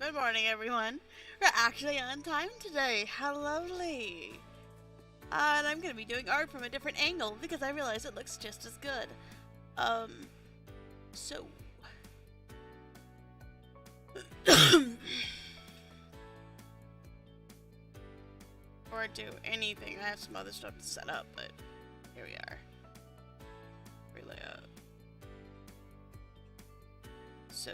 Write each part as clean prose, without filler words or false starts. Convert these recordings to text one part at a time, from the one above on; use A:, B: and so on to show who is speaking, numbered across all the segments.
A: Good morning, everyone. We're actually on time today. How lovely. And I'm gonna be doing art from a different angle because I realize it looks just as good. So. Or do anything. I have some other stuff to set up, but here we are. Relayout. So.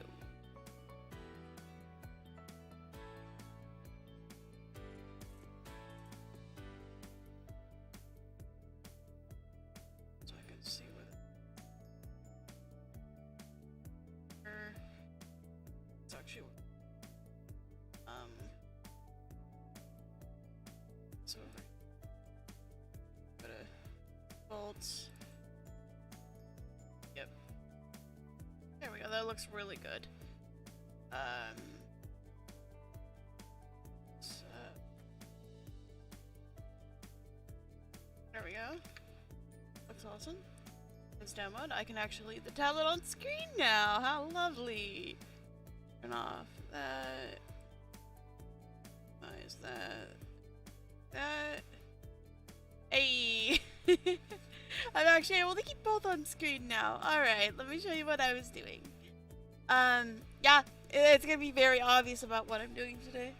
A: Yep. There we go. That looks really good. There we go. Looks awesome. It's demo mode. I can actually leave the tablet on screen now. How lovely. Turn off that. Nice that. That. Hey. I'm actually able to keep both on screen now. Alright, let me show you what I was doing. Yeah, it's gonna be very obvious about what I'm doing today.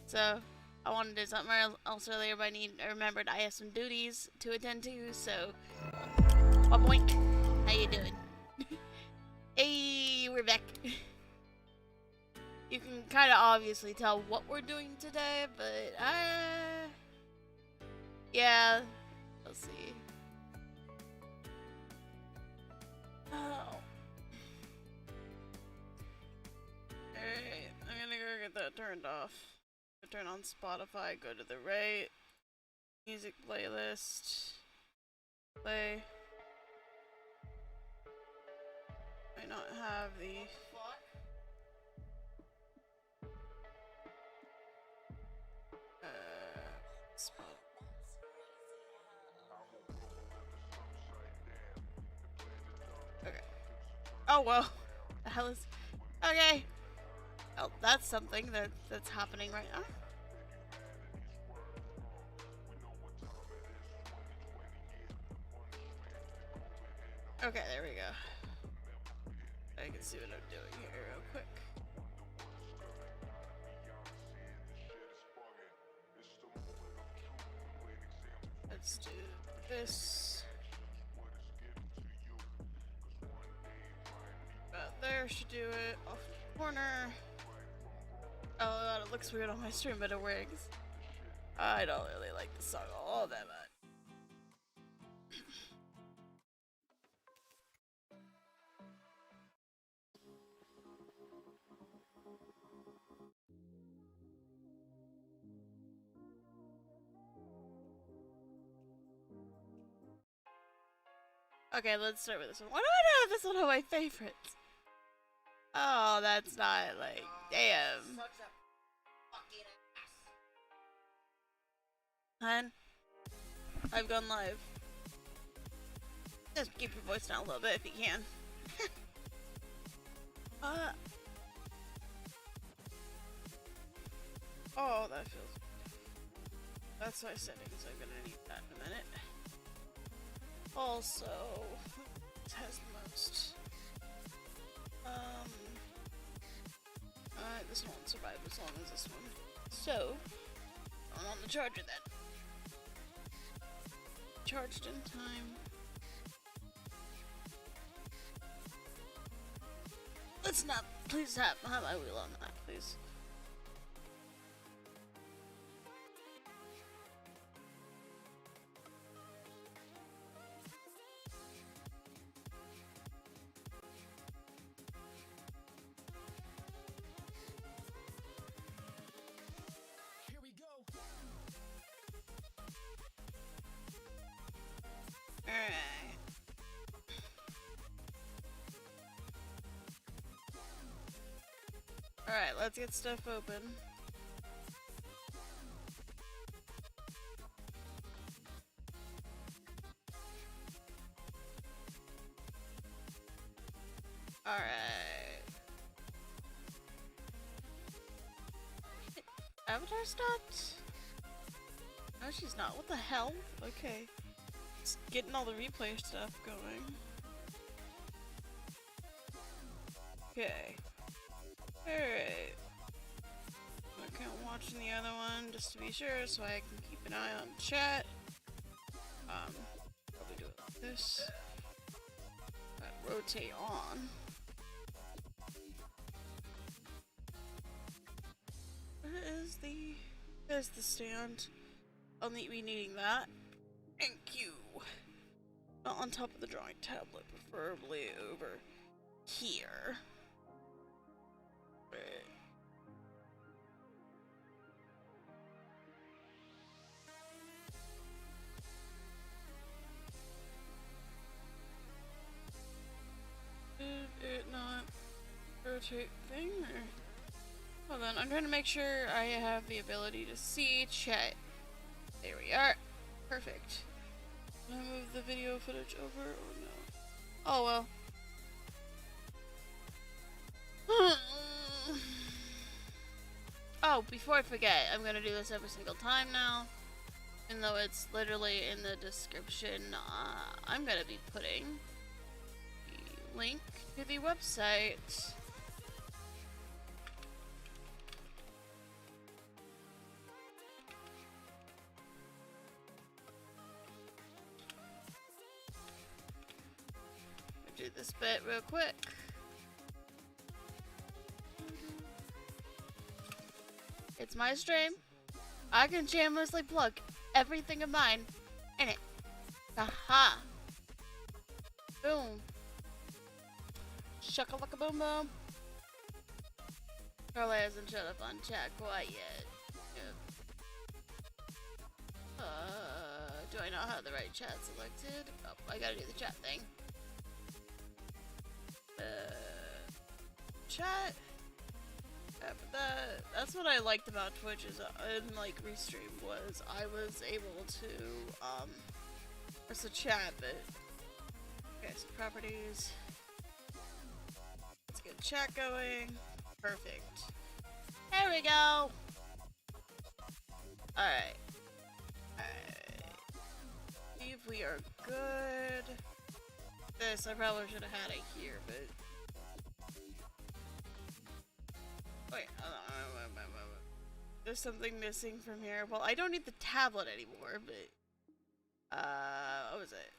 A: So, I wanted to do something else earlier, but I remembered I have some duties to attend to, so... Boink. How you doing? Hey, we're back. You can kind of obviously tell what we're doing today, but yeah, let's see. Oh. Alright, I'm gonna go get that turned off. Turn on Spotify, go to the right, music playlist, play. Might not have the spot. Okay. Oh well. The hell is okay. Oh, that's something that's happening right now. Okay, there we go. I can see what I'm doing here real quick. Let's do this. About there should do it. Off the corner. Oh, it looks weird on my stream, but it works. I don't really like the song all that much. Okay, let's start with this one. Why do I know this one of my favorites? Oh, that's not like, damn. Hun, I've gone live. Just keep your voice down a little bit if you can. Oh, that feels... That's my settings. I'm gonna need that in a minute. Also, it has the most. This one won't survive as long as this one. So, I'm on the charger then. Charged in time. Let's not, please have my wheel on that, please. Alright, let's get stuff open. Alright. Avatar stopped? No, she's not. What the hell? Okay. It's getting all the replay stuff going. Okay. Alright. Okay, I'm watching the other one just to be sure so I can keep an eye on chat. Probably do it like this. Rotate on. Where is the... There's the stand. I'll be needing that. Thank you. Not on top of the drawing tablet, preferably over here. Right. Did it not rotate thing or? Hold on, I'm trying to make sure I have the ability to see chat. There we are. Perfect. Can I move the video footage over or no? Oh well. Oh, before I forget, I'm gonna do this every single time now. Even though it's literally in the description, I'm gonna be putting the link to the website. Do this bit real quick. It's my stream. I can shamelessly plug everything of mine in it. Aha! Boom. Shuckalaka boom boom. Charlie hasn't shut up on chat quite yet. Do I not have the right chat selected? Oh, I gotta do the chat thing. Chat. Yeah, but that's what I liked about Twitch is like Restream was I was able to press the chat, but okay, so properties. Let's get chat going. Perfect. There we go. Alright. See if we are good. This I probably should have had it here, but wait, there's something missing from here. Well, I don't need the tablet anymore, but what was it?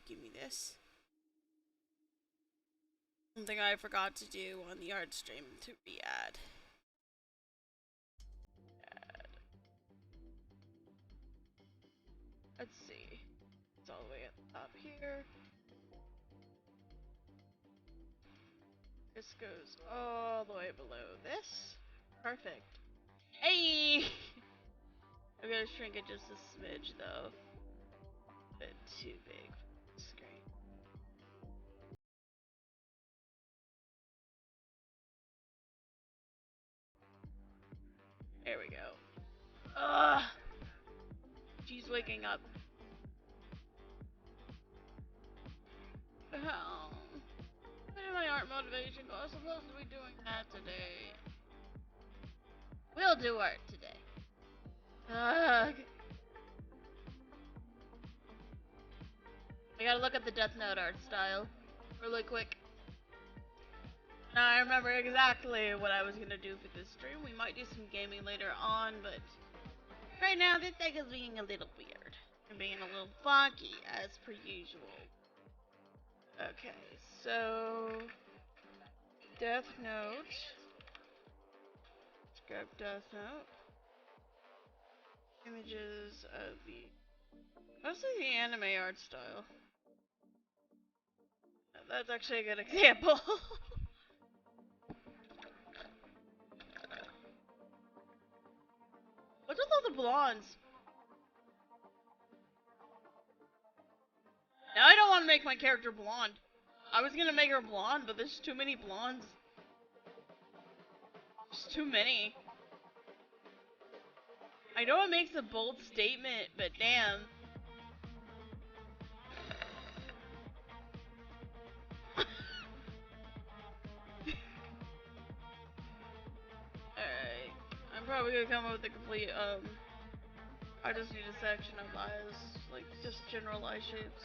A: Give me this. Something I forgot to do on the art stream to re-add. Let's see. It's all the way at the top here. This goes all the way below this. Perfect. Hey! I'm gonna shrink it just a smidge though. A bit too big for the screen. There we go. Ugh! She's waking up. Oh. What did my art motivation go? I was supposed to be doing that today. We'll do art today. Ugh. I gotta look at the Death Note art style really quick. Now I remember exactly what I was gonna do for this stream. We might do some gaming later on, but right now this thing is being a little weird and being a little funky as per usual. Okay, so Death Note. Let's grab Death Note. Images of the mostly the anime art style. That's actually a good example. What's with all the blondes? Now I don't want to make my character blonde. I was gonna make her blonde, but there's too many blondes. There's too many. I know it makes a bold statement, but damn. gonna come up with a complete, I just need a section of eyes, like, just general eye shapes.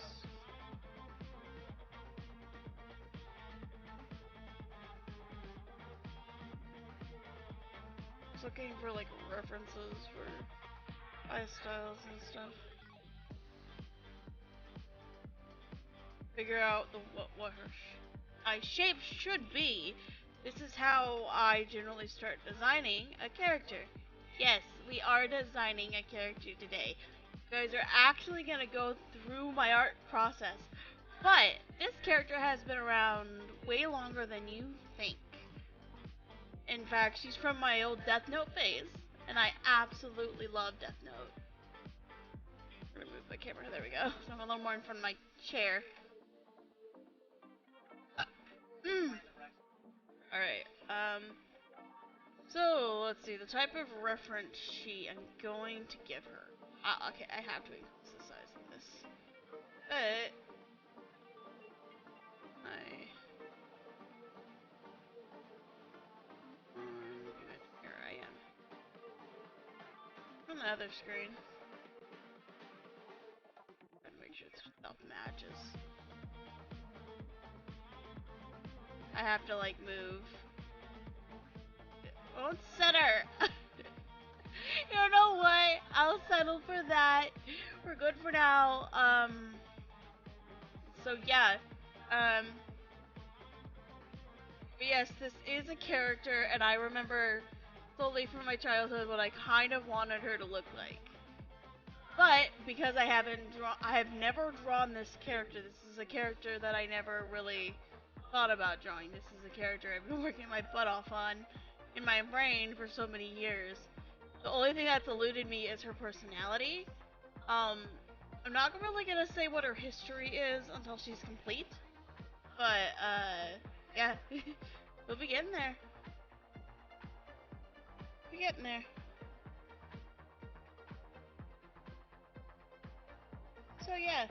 A: Just looking for, like, references for eye styles and stuff. Figure out what her eye shape should be. This is how I generally start designing a character. Yes, we are designing a character today. You guys are actually gonna go through my art process. But this character has been around way longer than you think. In fact, she's from my old Death Note phase, and I absolutely love Death Note. I'm gonna move my camera. There we go. So I'm a little more in front of my chair. Alright, so let's see, the type of reference sheet I'm going to give her. Okay, I have to increase the size of this. But here I am. On the other screen. Try to make sure stuff matches. I have to like move. Won't center. You know what? I'll settle for that. We're good for now. So yeah. But yes, this is a character, and I remember solely from my childhood what I kind of wanted her to look like. But because I have never drawn this character. This is a character that I never really thought about drawing. This is a character I've been working my butt off on in my brain for so many years. The only thing that's eluded me is her personality. I'm not really gonna say what her history is until she's complete. But, yeah. We'll be getting there. We'll be getting there. So, yeah.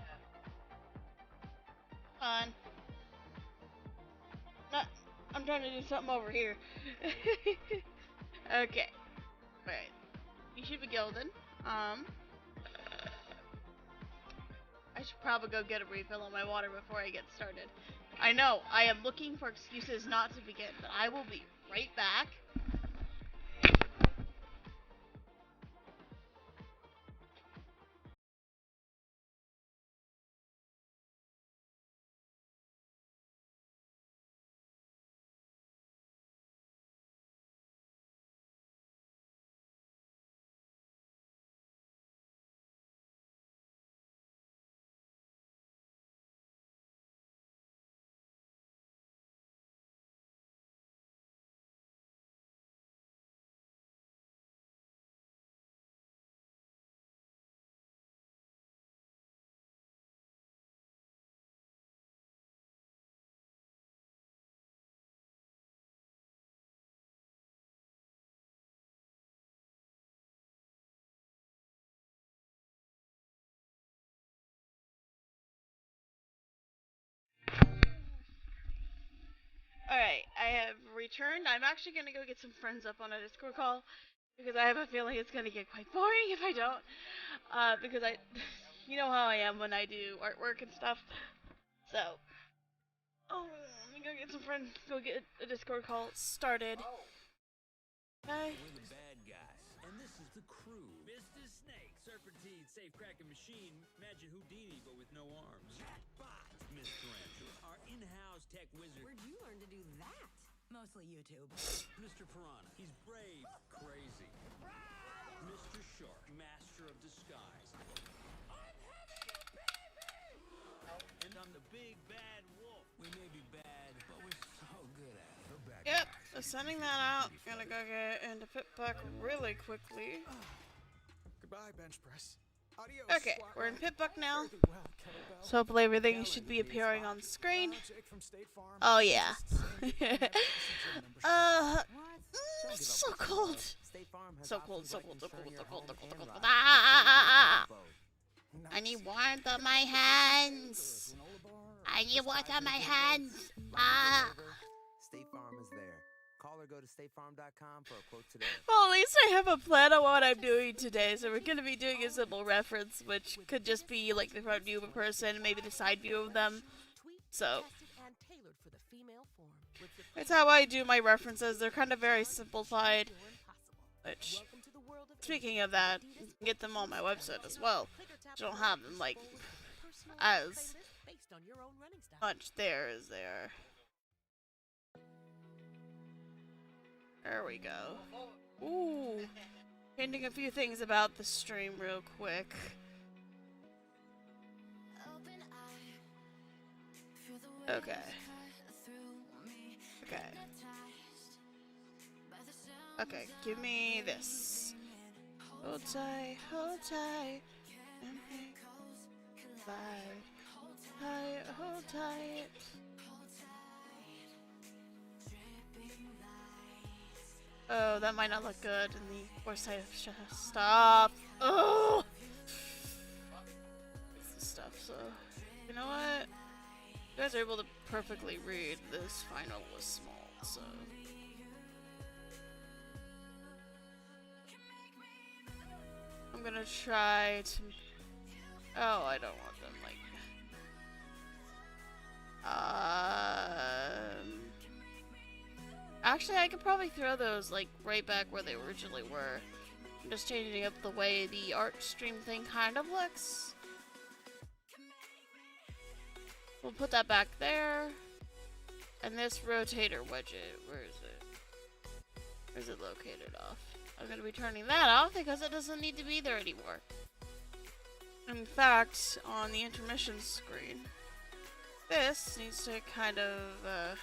A: Fun. No, I'm trying to do something over here. Okay. Right. You should be golden. I should probably go get a refill on my water before I get started. I know, I am looking for excuses not to begin, but I will be right back. Alright, I have returned. I'm actually going to go get some friends up on a Discord call because I have a feeling it's going to get quite boring if I don't. Because you know how I am when I do artwork and stuff. So, let me go get some friends, go get a Discord call started. Hi.
B: We're the bad guys, and this is the crew. Mr. Snake, Serpentine, safe-cracking machine. Imagine Houdini, but with no arms. Jackpot! Miss Tarantula, our in-house tech wizard.
C: Where'd you learn to do that? Mostly YouTube.
B: Mr. Piranha, he's brave, crazy. Mr. Shark, master of disguise. I'm having a baby! And I'm the big bad wolf. We may be bad, but we're so good at it. We're bad
A: Yep,
B: guys.
A: so sending that out. Gonna go get into Pitbuck really quickly.
D: Goodbye, bench press. Adios,
A: Okay, we're in Pitbuck now.
D: Well, kettlebell.
A: So hopefully everything should be appearing on screen.
D: Jake from State Farm.
A: Oh yeah.
C: What?
A: So cold.
C: State Farm has
A: So cold,
C: options
A: so
C: like
A: cold, so
C: insuring
A: cold,
C: your
A: so cold, so
C: home
A: cold, so
C: and
A: cold.
C: ride.
A: Ah!
C: Both.
A: I need warmth on my hands. I need warmth on my hands. Ah.
C: State Farm is there
E: Call or go to statefarm.com for a quote today.
A: Well, at least I have a plan on what I'm doing today. So we're gonna be doing a simple reference, which could just be like the front view of a person, maybe the side view of them. So that's how I do my references. They're kind of very simplified. Which, speaking of that, you can get them on my website as well. I don't have them like as much there as there. There we go. Ooh. Changing a few things about the stream real quick. Okay. Okay. Okay, give me this. Hold tight, hold tight. Hold tight. Oh, that might not look good in the foresight of stop. Oh, this stuff. So, you know what? You guys are able to perfectly read this final was small. So, I'm gonna try to. Oh, I don't want them like. Actually, I could probably throw those like right back where they originally were. I'm just changing up the way the art stream thing kind of looks. We'll put that back there. And this rotator widget, where is it? Where's it located off? I'm going to be turning that off because it doesn't need to be there anymore. In fact, on the intermission screen, this needs to kind of,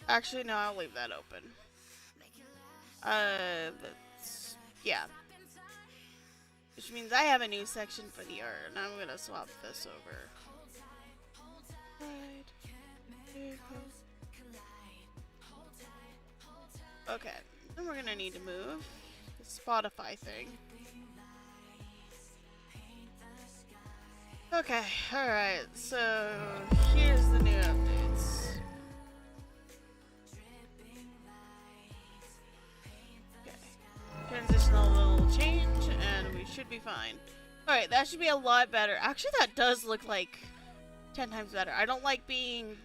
A: actually, no, I'll leave that open. Yeah. Which means I have a new section for the art, and I'm gonna swap this over. Okay, then we're gonna need to move the Spotify thing. Okay, alright, so here's the new updates. Transitional little change, and we should be fine. Alright, that should be a lot better. Actually, that does look like 10 times better. I don't like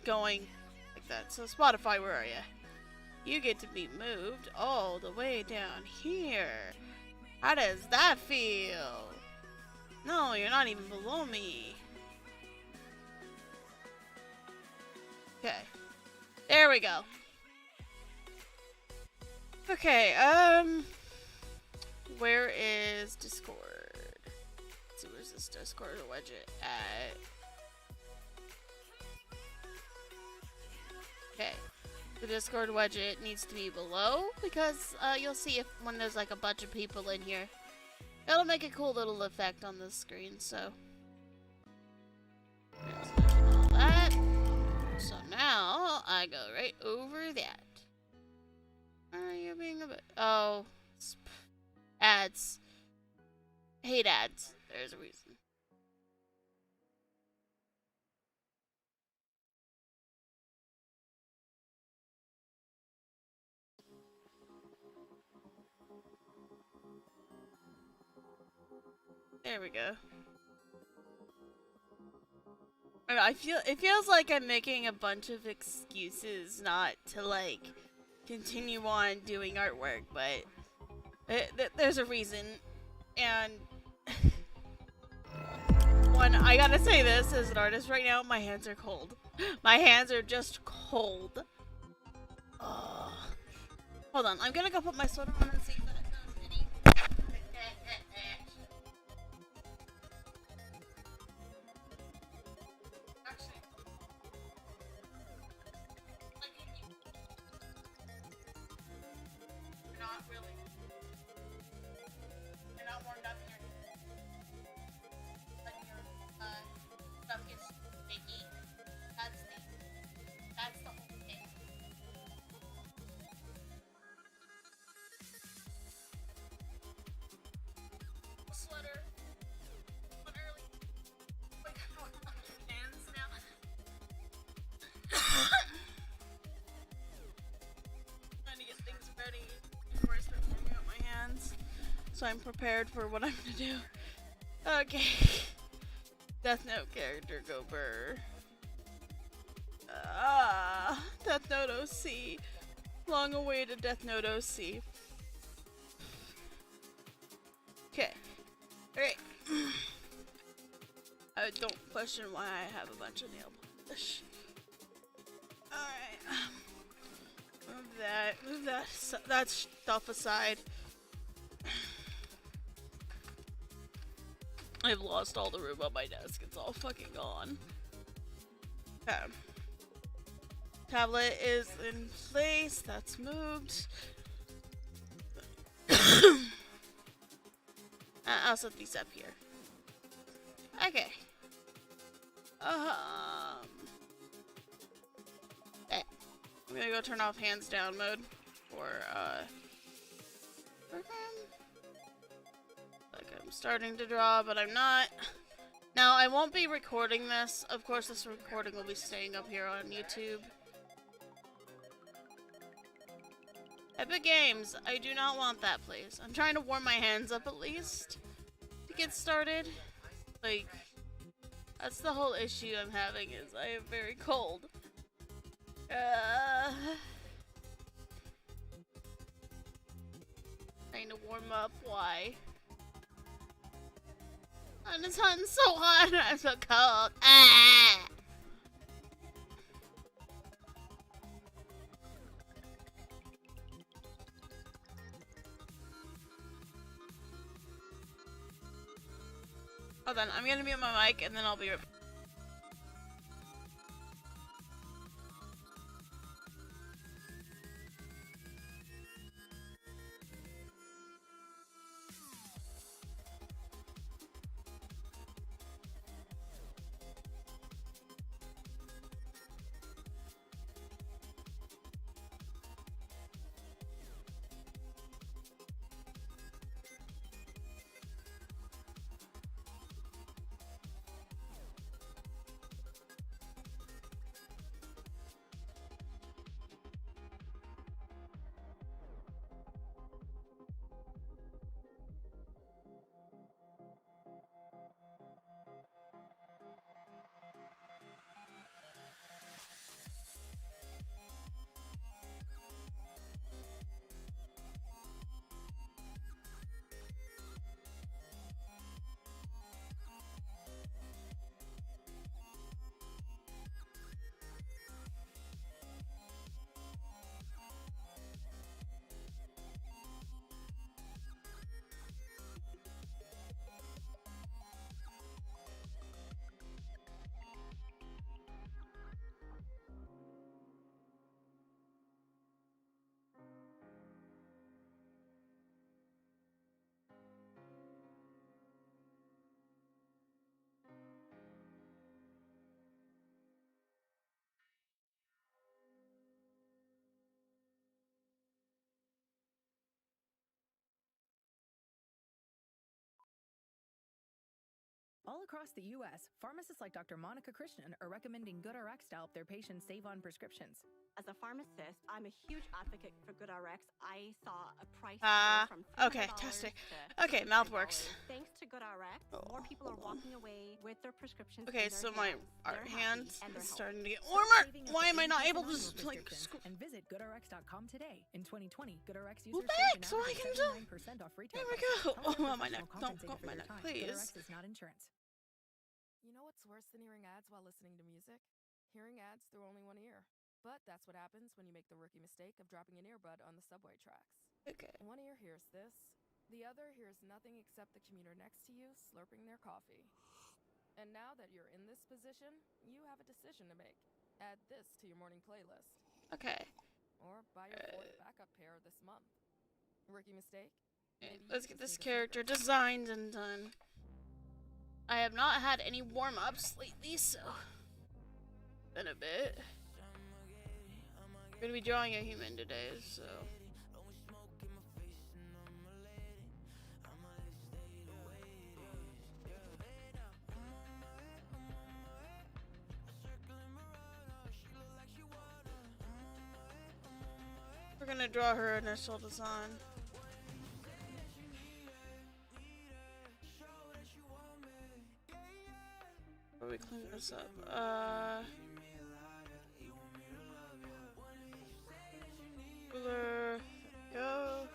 A: going like that. So, Spotify, where are you? You get to be moved all the way down here. How does that feel? No, you're not even below me. Okay. There we go. Okay, where is Discord? Let's see, where's this Discord widget at? Okay. The Discord widget needs to be below because you'll see if when there's like a bunch of people in here. It'll make a cool little effect on the screen, so. All that. So now I go right over that. Are you being a bit? Oh. Ads. Hate ads. There's a reason. There we go. It feels like I'm making a bunch of excuses not to like continue on doing artwork, but there's a reason. And one, I gotta say this as an artist right now, my hands are cold. My hands are just cold. Ugh. Hold on, I'm gonna go put my sweater on and see if that does any. Not really. You're not warmed up here. But your stuff gets sticky. That's the whole thing. so I'm prepared for what I'm gonna do. Okay. Death Note character, go burr. Death Note OC. Long awaited Death Note OC. Okay. Alright. I don't question why I have a bunch of nail polish. Alright. Move that stuff aside. I've lost all the room on my desk. It's all fucking gone. Okay. Tablet is in place. That's moved. I'll set these up here. Okay. Okay. I'm gonna go turn off hands down mode for program. Like I'm starting to draw, but I'm not. Now I won't be recording this. Of course, this recording will be staying up here on YouTube. Epic Games, I do not want that, please. I'm trying to warm my hands up at least to get started. Like, that's the whole issue I'm having, is I am very cold. Trying to warm up, why? And the sun's so hot and I'm so cold. Ah! Hold on, I'm gonna mute my mic and then I'll be right back.
F: All across the U.S., pharmacists like Dr. Monica Christian are recommending GoodRx to help their patients save on prescriptions.
G: As a pharmacist, I'm a huge advocate for GoodRx. I saw a price from
A: okay, testing. Okay, mouth works.
G: Thanks to GoodRx, more people are walking away with their prescriptions.
A: Okay, so my hand is starting to get
F: Start
A: warmer.
F: saving
A: Why am I
F: and
A: not
F: saving
A: able to
F: on
A: just
F: your
A: like
F: prescriptions and visit GoodRx.com today. In 2020, GoodRx
A: Go
F: users
A: back
F: saved
A: so
F: an
A: I
F: average
A: can
F: of
A: do.
F: 79% off retail.
A: There we
F: price.
A: go.
F: Healthcare
A: Oh, my neck.
F: professional
A: Don't go
F: compensated
A: my
F: for
A: neck,
F: their time.
A: please.
F: GoodRx is not insurance.
H: You know what's worse than hearing ads while listening to music? Hearing ads through only one ear. But that's what happens when you make the rookie mistake of dropping an earbud on the subway tracks.
A: Okay.
H: One ear hears this, the other hears nothing except the commuter next to you slurping their coffee. And now that you're in this position, you have a decision to make. Add this to your morning playlist.
A: Okay.
H: Or buy your fourth backup pair this month. Rookie mistake? Maybe you
A: Let's get
H: just
A: this
H: need a
A: character
H: snippet.
A: designed and done. I have not had any warm-ups lately, so been a bit. We're gonna be drawing a human today, so we're gonna draw her initial design. this up. Cooler. Go.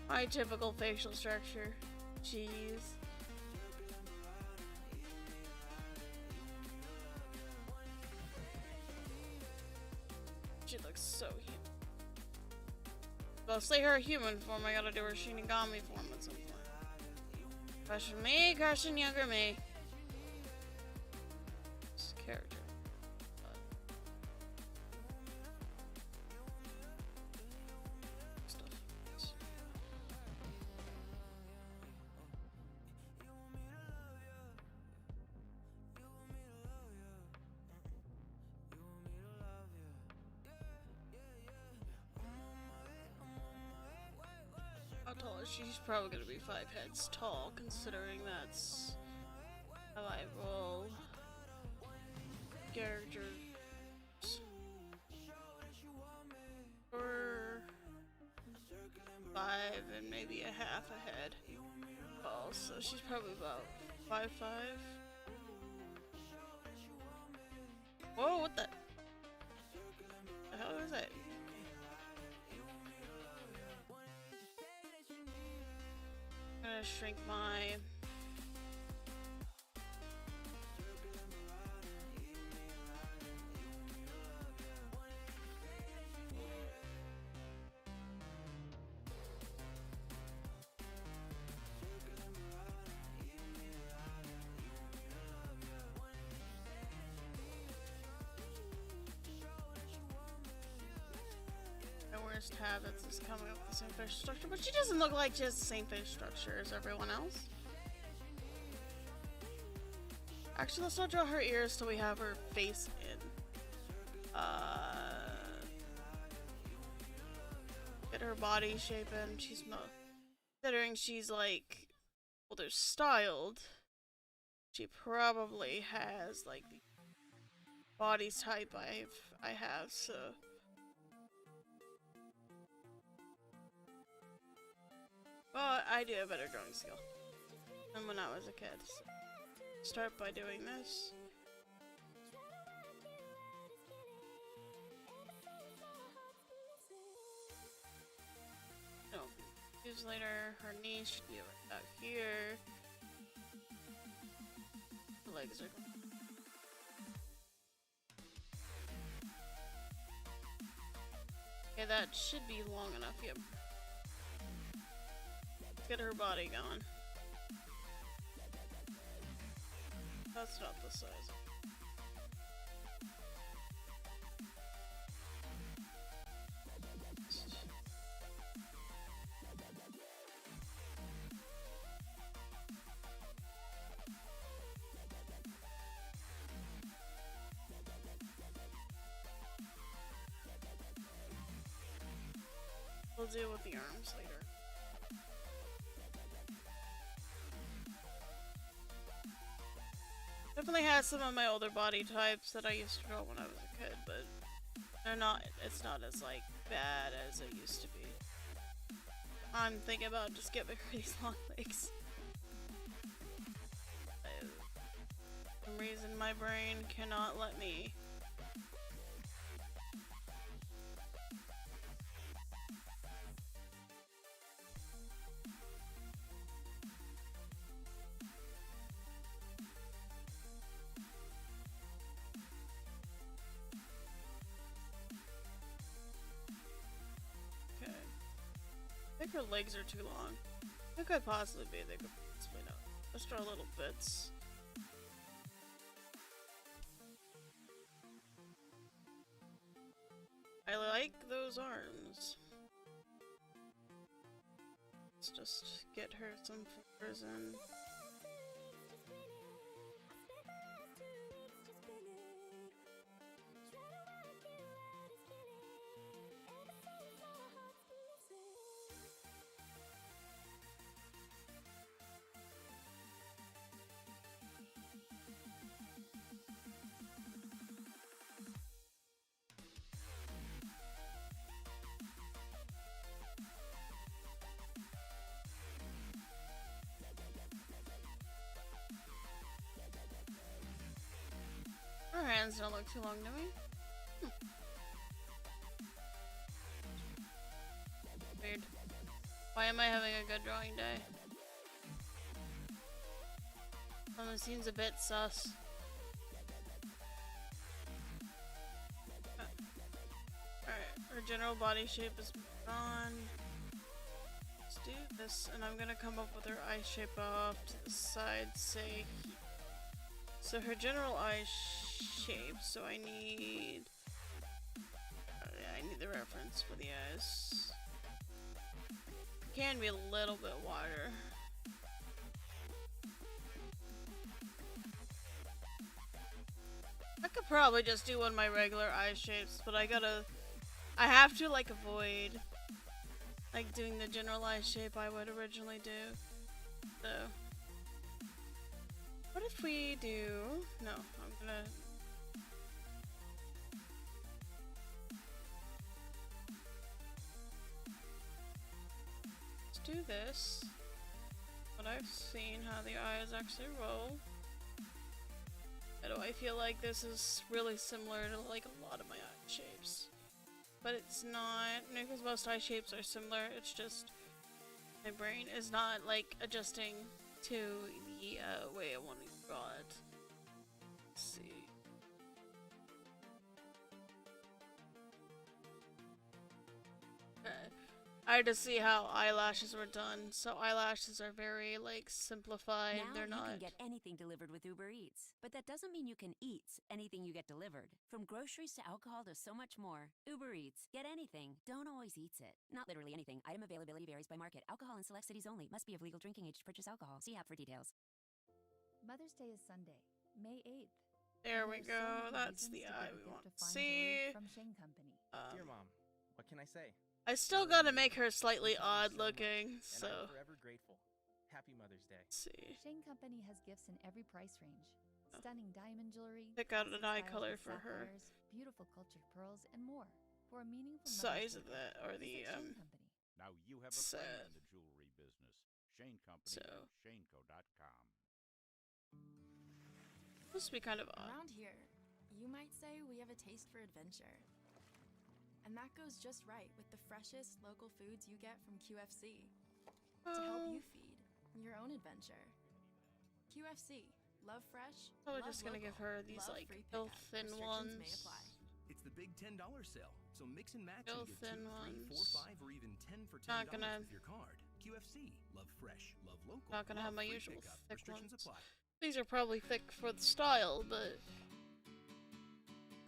A: My typical facial structure. Jeez. She looks so human. Well, say her human form, I gotta do her Shinigami form at some point. Crushing me, crushing younger me. This character. How tall is she? She's probably gonna be 5 heads tall, considering that's how I roll characters. Or 5 and maybe a half a head tall, so she's probably about 5'5". Whoa, what the hell is that? I'm gonna shrink my worst habits is coming up with the same facial structure, but she doesn't look like she has the same facial structure as everyone else. Actually, let's not draw her ears till we have her face in. Get her body shape in. She's not, considering she's like older styled, she probably has like the body type I have, so. Well, I do a better drawing skill than when I was a kid. So start by doing this. No, use later. Her knees should be right back here. The legs are. Okay, that should be long enough. Yep. Get her body going. That's not the size. We'll deal with the arms later. Definitely has some of my older body types that I used to draw when I was a kid, but it's not as like bad as it used to be. I'm thinking about just getting rid of these long legs. For some reason my brain cannot let me. I think her legs are too long. They could possibly be. They could possibly not. Let's draw little bits. I like those arms. Let's just get her some fingers in. lines don't look too long to me. Weird. Why am I having a good drawing day? It seems a bit sus. Alright, her general body shape is gone. Let's do this, and I'm gonna come up with her eye shape off to the side, say. So her general eye shape, so I need the reference for the eyes. Can be a little bit wider. I could probably just do one of my regular eye shapes, but I have to like avoid like doing the general eye shape I would originally do. So what if we do, no, I'm gonna do this, but I've seen how the eyes actually roll. And I feel like this is really similar to like a lot of my eye shapes, but it's not, because most eye shapes are similar. It's just my brain is not like adjusting to the way I want to draw it. Let's see. I had to see how eyelashes were done. So eyelashes are very like simplified.
I: Now
A: They're not.
I: You can get anything delivered with Uber Eats, but that doesn't mean you can eat anything you get delivered. From groceries to alcohol to so much more. Uber Eats. Get anything. Don't always eat it. Not literally anything. Item availability varies by market. Alcohol in select cities only. Must be of legal drinking age to purchase alcohol. See app for details.
F: Mother's Day is Sunday, May 8th.
A: There we go. That's the eye we want to see.
F: From Shane Company.
E: Dear Mom, what can I say?
A: I still gotta make her slightly odd looking, so.
E: And I'm forever grateful. Happy Mother's Day.
A: Let's see.
F: Shane Company has gifts in every price range. Stunning diamond jewelry.
A: Pick out an eye
F: styles
A: color
F: with
A: for her.
F: sapphires, beautiful cultured pearls, and more. For a meaningful
A: Size
F: Mother's
A: of
F: Day
A: that, or
F: gift,
A: the
F: visit Shane Company.
J: Now you have a
A: Set.
J: friend in the jewelry business. Shane Company
A: So.
J: and ShaneCo.com.
A: This would be kind of odd.
H: Around here, you might say we have a taste for adventure. And that goes just right with the freshest local foods you get from QFC to help you feed your own adventure. QFC, love fresh.
A: So we're
H: love
A: just gonna
H: local,
A: give her these
H: love
A: like
H: free
A: real
H: pickup.
A: thin
H: Restrictions may
A: ones.
H: apply.
K: It's the big $10 sale, so mix and match
A: Real
K: and get
A: thin
K: 2, 3, 4,
A: ones.
K: 5, or even 10 for $10
A: Not gonna-
K: with your card. QFC, love fresh, love local.
A: Not gonna have
K: love
A: my
K: free
A: usual
K: pickup.
A: thick
K: Restrictions
A: ones.
K: apply.
A: These are probably thick for the style, but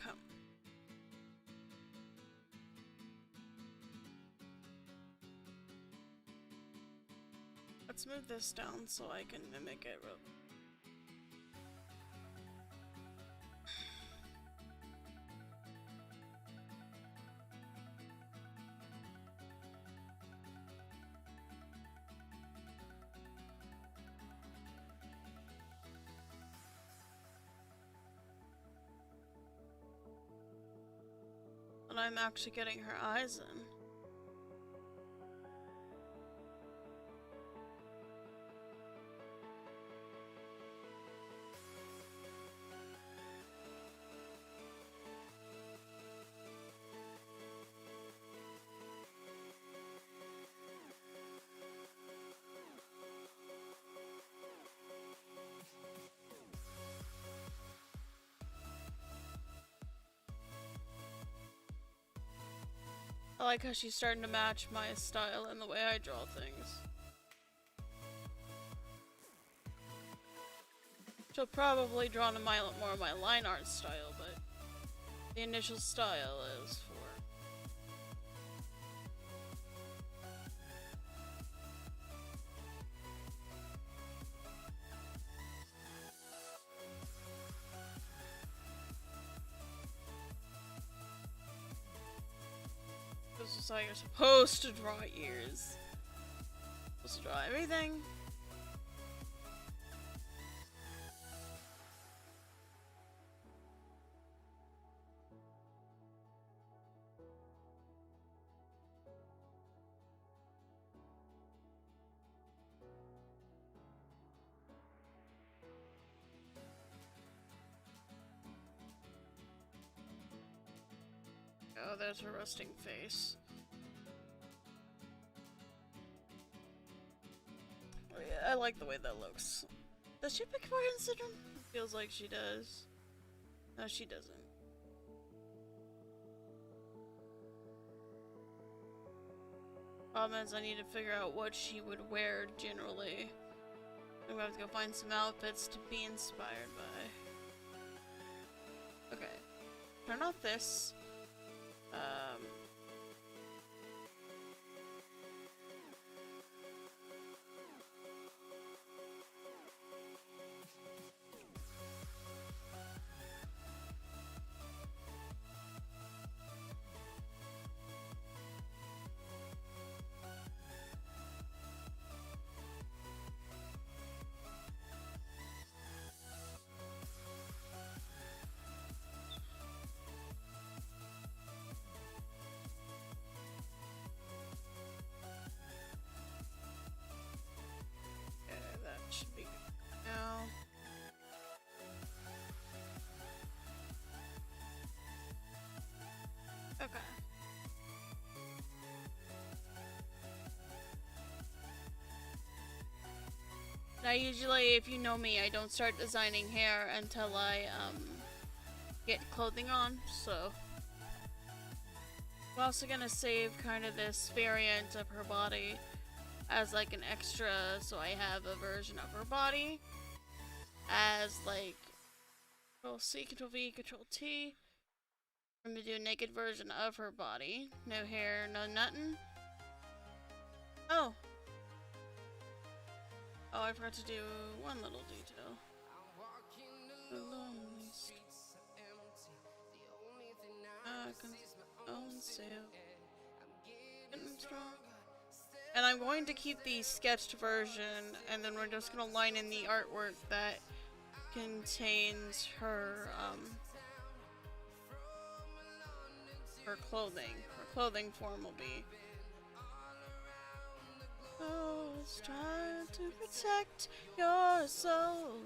A: come. Let's move this down so I can mimic it real. But I'm actually getting her eyes in. I like how she's starting to match my style and the way I draw things. She'll probably draw to more of my line art style, but the initial style is for. This is how you're supposed to draw ears. Supposed to draw everything. there's her resting face. Oh, yeah, I like the way that looks. Does she pick Morgan syndrome? It feels like she does. No, she doesn't. Problem is, I need to figure out what she would wear generally. I'm gonna have to go find some outfits to be inspired by. Okay. Turn off this. That should be good now. Okay. Now usually, if you know me, I don't start designing hair until I get clothing on, so I'm also gonna save kind of this variant of her body as like an extra, so I have a version of her body as like Control C, Control V, Control T. I'm gonna do a naked version of her body. No hair, no nothing. Oh. Oh, I forgot to do one little detail. The lonely streets on sale. Getting strong. And I'm going to keep the sketched version, and then we're just gonna line in the artwork that contains her her clothing. Her clothing form will be. Oh, let's try to protect your soul.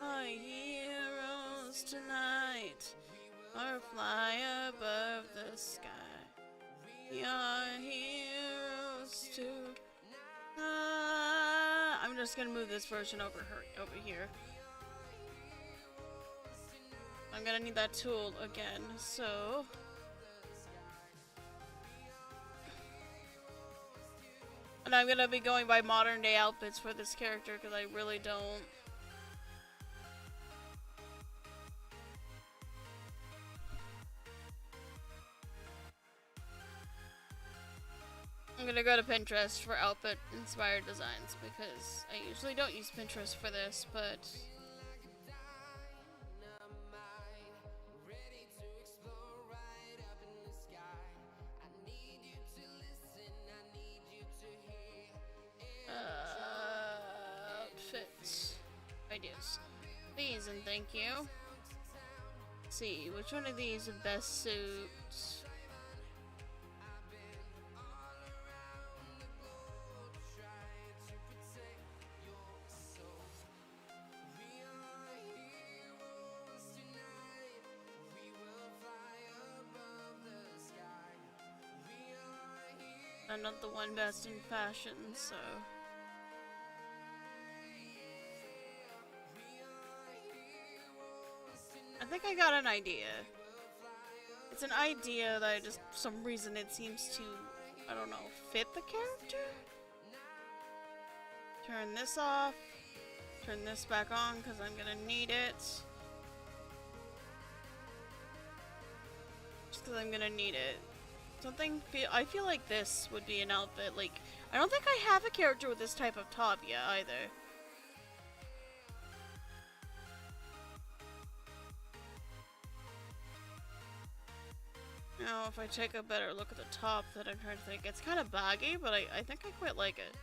A: Our heroes tonight are fly above the sky. We are heroes too. I'm just gonna move this version over here. I'm gonna need that tool again, so. And I'm gonna be going by modern day outfits for this character because I really don't. I'm gonna go to Pinterest for outfit inspired designs because I usually don't use Pinterest for this, but. Outfits. Ideas. Please and thank you. Let's see, which one of these would best suit? I'm not the one best in fashion, so. I think I got an idea. It's an idea that I just, for some reason, it seems to, I don't know, fit the character? Turn this off. Turn this back on because I'm gonna need it. Just because I'm gonna need it. I feel like this would be an outfit, like, I don't think I have a character with this type of top yet, either. Now, if I take a better look at the top that I'm trying to think, it's kind of baggy, but I think I quite like it.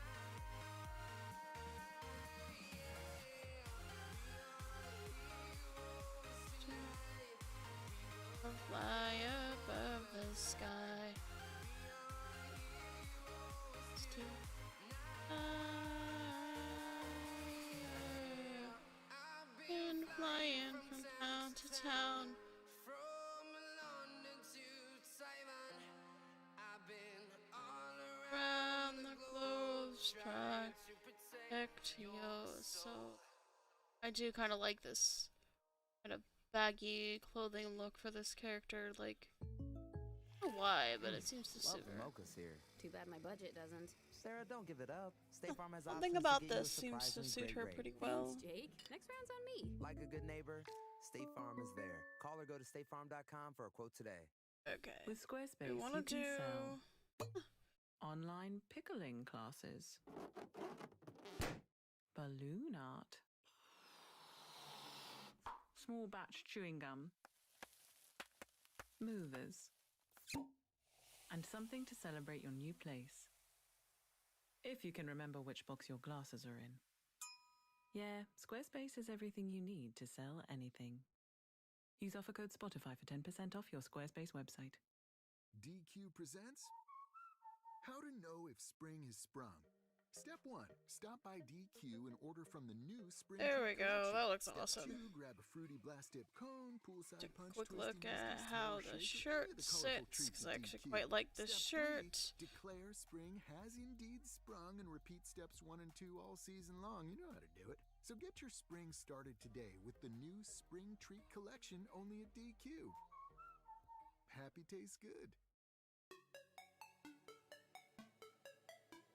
A: Fly above the sky. Been flying from town to town. So I do kind of like this kind of baggy clothing look for this character. Like, I don't know why, but it seems to suit
L: Love the
A: her.
L: mocha's here.
M: Too bad my budget doesn't.
L: Sarah, don't give it up. State Farm has
A: Something
L: options
A: about
L: to get you a
A: this seems to
L: surprisingly
A: suit
L: great
A: her
L: rate.
A: pretty well.
M: Thanks, Jake. Next round's on me.
L: Like a good neighbor, State Farm is there. Call or go to statefarm.com for a quote today.
A: Okay.
N: With Squarespace,
A: We want to
N: you can
A: do.
N: sell online pickling classes, balloon art, small batch chewing gum, movers, and something to celebrate your new place. If you can remember which box your glasses are in. Yeah, Squarespace is everything you need to sell anything. Use offer code Spotify for 10% off your Squarespace website.
O: DQ presents How to Know If Spring Has Sprung. Step 1. Stop by DQ and order from the new spring.
A: There we go.
O: collection.
A: That looks
O: Step
A: awesome.
O: 2. Grab a fruity blast dip cone, poolside
A: Take a
O: punch,
A: quick look
O: twisty
A: at
O: Misties,
A: how
O: tower
A: the
O: shape,
A: shirt
O: and the colorful
A: sits,
O: treats
A: because
O: at
A: I actually
O: DQ.
A: quite like this
O: Step
A: shirt.
O: 3. Declare spring has indeed sprung and repeat steps 1 and 2 all season long. You know how to do it. So get your spring started today with the new spring treat collection only at DQ. Happy tastes good.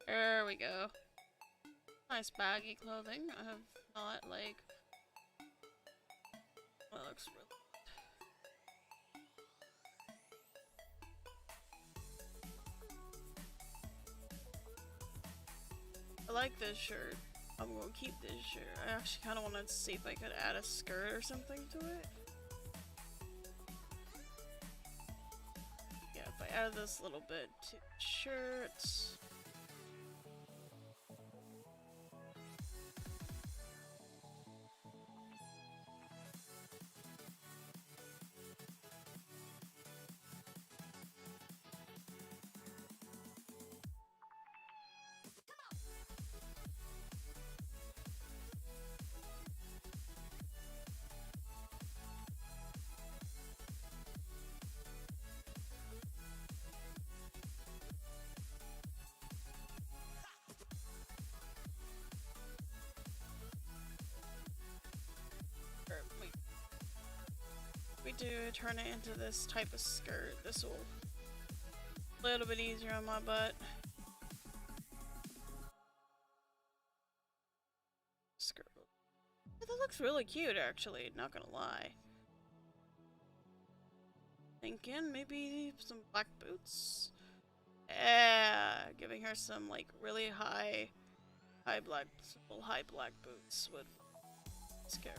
A: There we go. Nice baggy clothing. I have not like. That looks really good. I like this shirt. I'm gonna keep this shirt. I actually kind of wanted to see if I could add a skirt or something to it. Yeah, if I add this little bit to the shirt. We do turn it into this type of skirt. This will a little bit easier on my butt. Skirt. That looks really cute, actually. Not gonna lie. Thinking maybe some black boots. Yeah, giving her some like really high black boots would scare.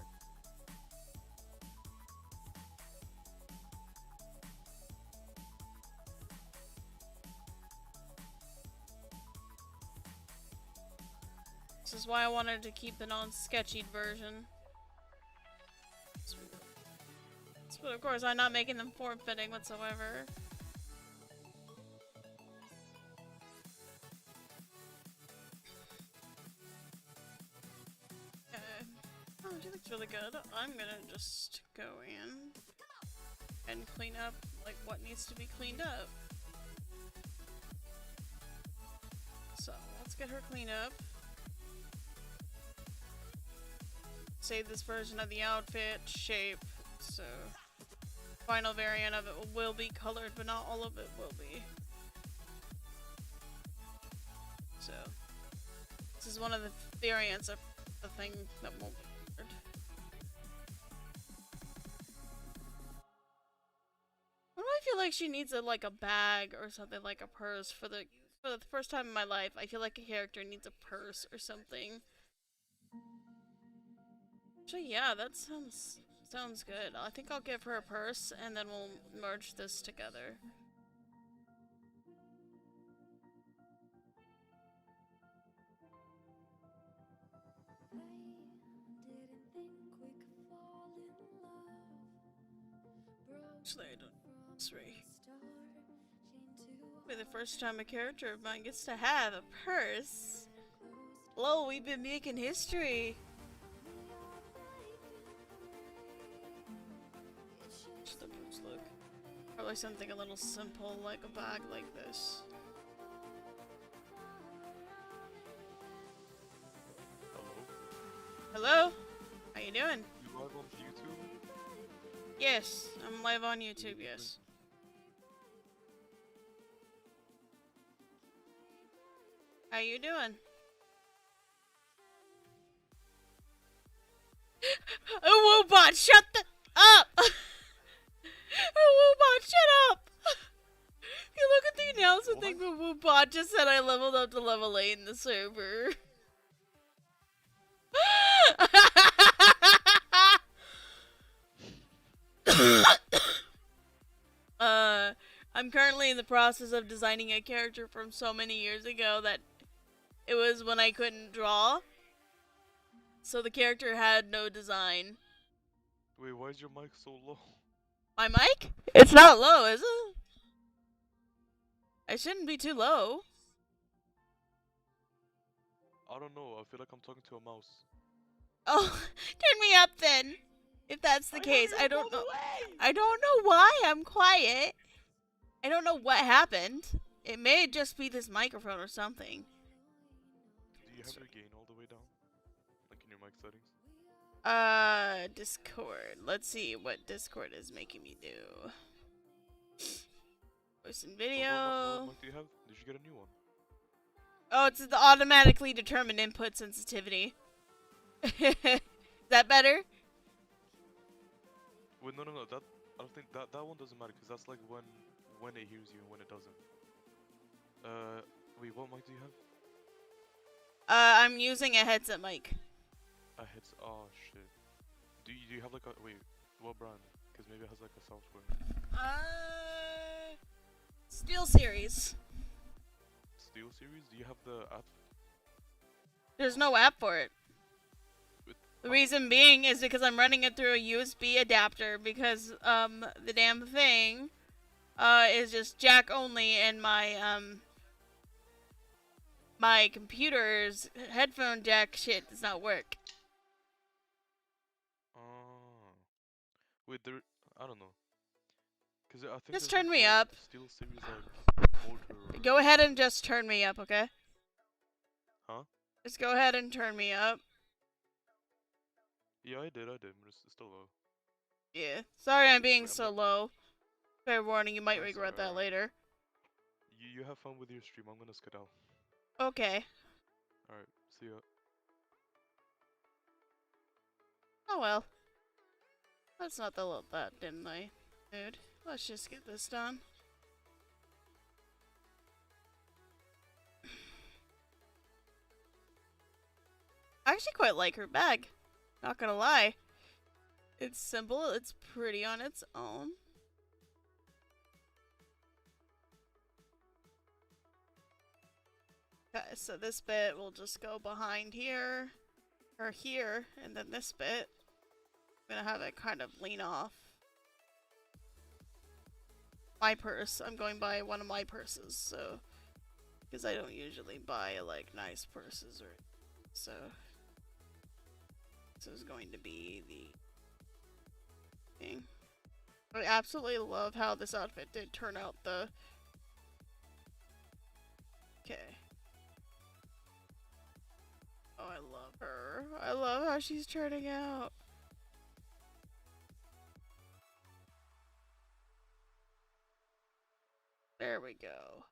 A: This is why I wanted to keep the non-sketchy version. But of course, I'm not making them form-fitting whatsoever. Okay. Oh, she looks really good. I'm gonna just go in and clean up like what needs to be cleaned up. So let's get her cleaned up. Save this version of the outfit shape, so final variant of it will be colored, but not all of it will be. So this is one of the variants of the thing that won't be colored. Why do I feel like she needs like a bag or something, like a purse for the first time in my life? I feel like a character needs a purse or something. Actually, yeah, that sounds good. I think I'll give her a purse and then we'll merge this together. Actually, I don't. Sorry. Be the first time a character of mine gets to have a purse. Lol, we've been making history. The boots look. Probably something a little simple, like a bag like this. you doing?
P: You live on YouTube?
A: Yes, I'm live on YouTube, yes. How you doing? A Woobot, shut the up! A Woobot, shut up! You look at the announcement thing, the Woobot just said I leveled up to level 8 in the server. I'm currently in the process of designing a character from so many years ago that it was when I couldn't draw. So the character had no design.
P: Wait, why is your mic so low?
A: My mic? It's not low, is it? I shouldn't be too low.
P: I don't know, I feel like I'm talking to a mouse.
A: Oh, turn me up then. If that's the case, I don't know. I don't know why I'm quiet. I don't know what happened. It may just be this microphone or something.
P: Do you have your gain all the way down? Like in your mic settings?
A: Discord. Let's see what Discord is making me do. Post in video.
P: What mic do you have? Did you get a new one?
A: Oh, it's the automatically determined input sensitivity. Is that better?
P: Wait, no, that I don't think that one doesn't matter because that's like when it hears you and when it doesn't. Wait, what mic do you have?
A: I'm using a headset mic.
P: A headset. Oh shit. Do you have like a wait? What brand? Because maybe it has like a software.
A: Steel Series.
P: Steel Series? Do you have the app?
A: There's no app for it. The reason being is because I'm running it through a USB adapter because the damn thing is just jack only and my computer's headphone jack shit does not work.
P: Oh. Wait, I don't know. Cause I think
A: Just turn me up.
P: Steel Series like Ultra.
A: Go ahead and just turn me up, okay?
P: Huh?
A: Just go ahead and turn me up.
P: Yeah, I did, but it's still low.
A: Yeah. Sorry I'm being so low. Fair warning, you might regret that later.
P: You have fun with your stream. I'm gonna skedaddle.
A: Okay.
P: Alright, see ya.
A: Oh well. That's not that dim night, dude. Let's just get this done. I actually quite like her bag. Not gonna lie. It's simple, it's pretty on its own. Okay, so this bit will just go behind here, or here, and then this bit, I'm gonna have it kind of lean off. My purse, I'm going by one of my purses, so, because I don't usually buy, like, nice purses, or, so, this is going to be the thing. I absolutely love how this outfit did turn out, though. Okay. Oh, I love her. I love how she's turning out. There we go.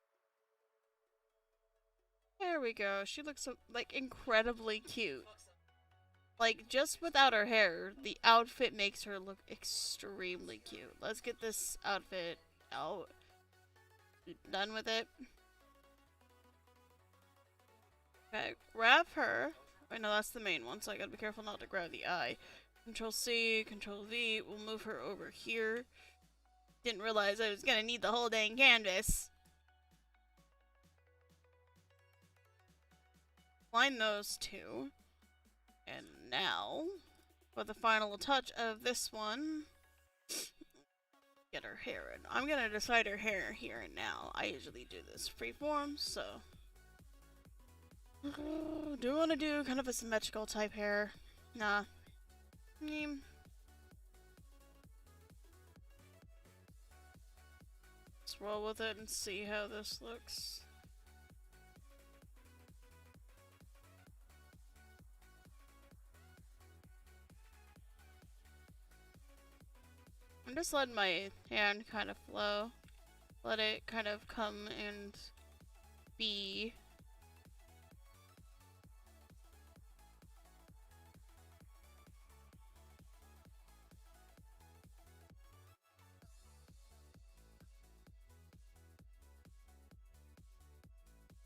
A: There we go. She looks so, like, incredibly cute. Like, just without her hair, the outfit makes her look extremely cute. Let's get this outfit out. Done with it. Okay, grab her. Wait, no, that's the main one, so I gotta be careful not to grab the eye. Control C, Control V. We'll move her over here. Didn't realize I was gonna need the whole dang canvas. Line those two. And now, for the final touch of this one, get her hair in. I'm gonna decide her hair here and now. I usually do this freeform, so. Do I want to do kind of a symmetrical type hair? Nah. Let's roll with it and see how this looks. just letting my hand kind of flow. Let it kind of come and be.